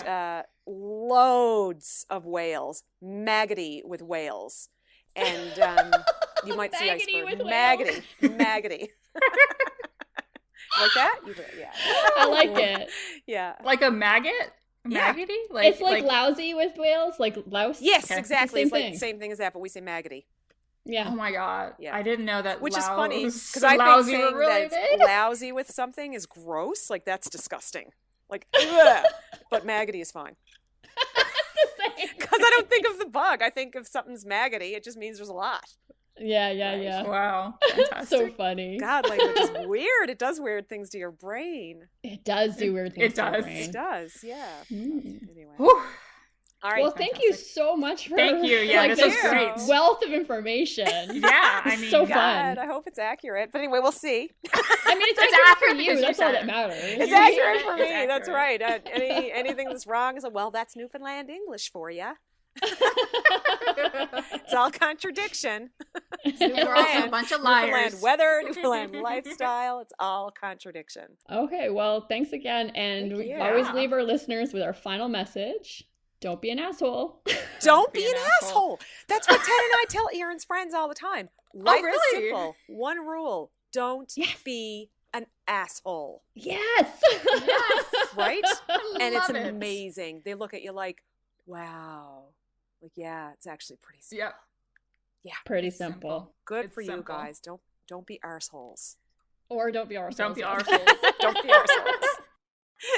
loads of whales. Maggoty with whales. And you might see iceberg. Maggoty. Like that? I like it. Yeah. Like a maggot? Maggoty? Yeah. It's like lousy with whales, like louse. Yes, exactly. It's like the same thing as that, but we say maggoty. Yeah. Oh my God. Yeah. I didn't know that. Which is funny because I think saying really that lousy with something is gross. Like that's disgusting. Like, ugh. But maggoty is fine. Because I don't think of the bug. I think if something's maggoty, it just means there's a lot. Yeah. Wow. So funny. God, language is weird. It does weird things to your brain. It does do weird things to your brain. It does, yeah. Anyway. Whew. All right. Well, thank you so much for this was great. Wealth of information. I mean, so God, fun. I hope it's accurate. But anyway, we'll see. I mean, it's accurate for you. That's all that matters. It's accurate for me. That's right. Anything that's wrong is that's Newfoundland English for you. It's all contradiction. We're also a bunch of liars. Newfoundland weather, Newfoundland lifestyle. It's all contradiction. Okay, well, thanks again. And we always leave our listeners with our final message. Don't be an asshole. Don't be an asshole. That's what Ted and I tell Aaron's friends all the time. Life is simple. One rule. Don't be an asshole. Yes. Right? And it's amazing. They look at you like, wow. Like, it's actually pretty simple. Yeah. Pretty simple. Good for you guys. Don't be arseholes. Or don't be arseholes. Don't be arseholes. Don't be arseholes.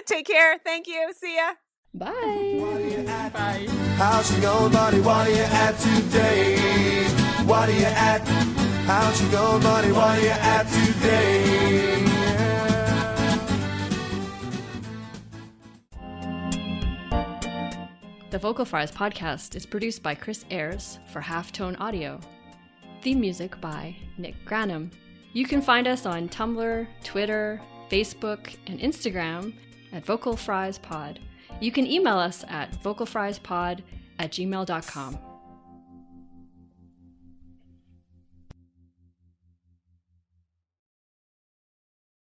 Take care. Thank you. See ya. Bye. Bye. How's she going, buddy? What are you at today? What are you at? How's she going, buddy? What are you at today? The Vocal Fries podcast is produced by Chris Ayres for Halftone Audio. Theme music by Nick Granum. You can find us on Tumblr, Twitter, Facebook, and Instagram at Vocal Fries Pod. You can email us at vocalfriespod@gmail.com.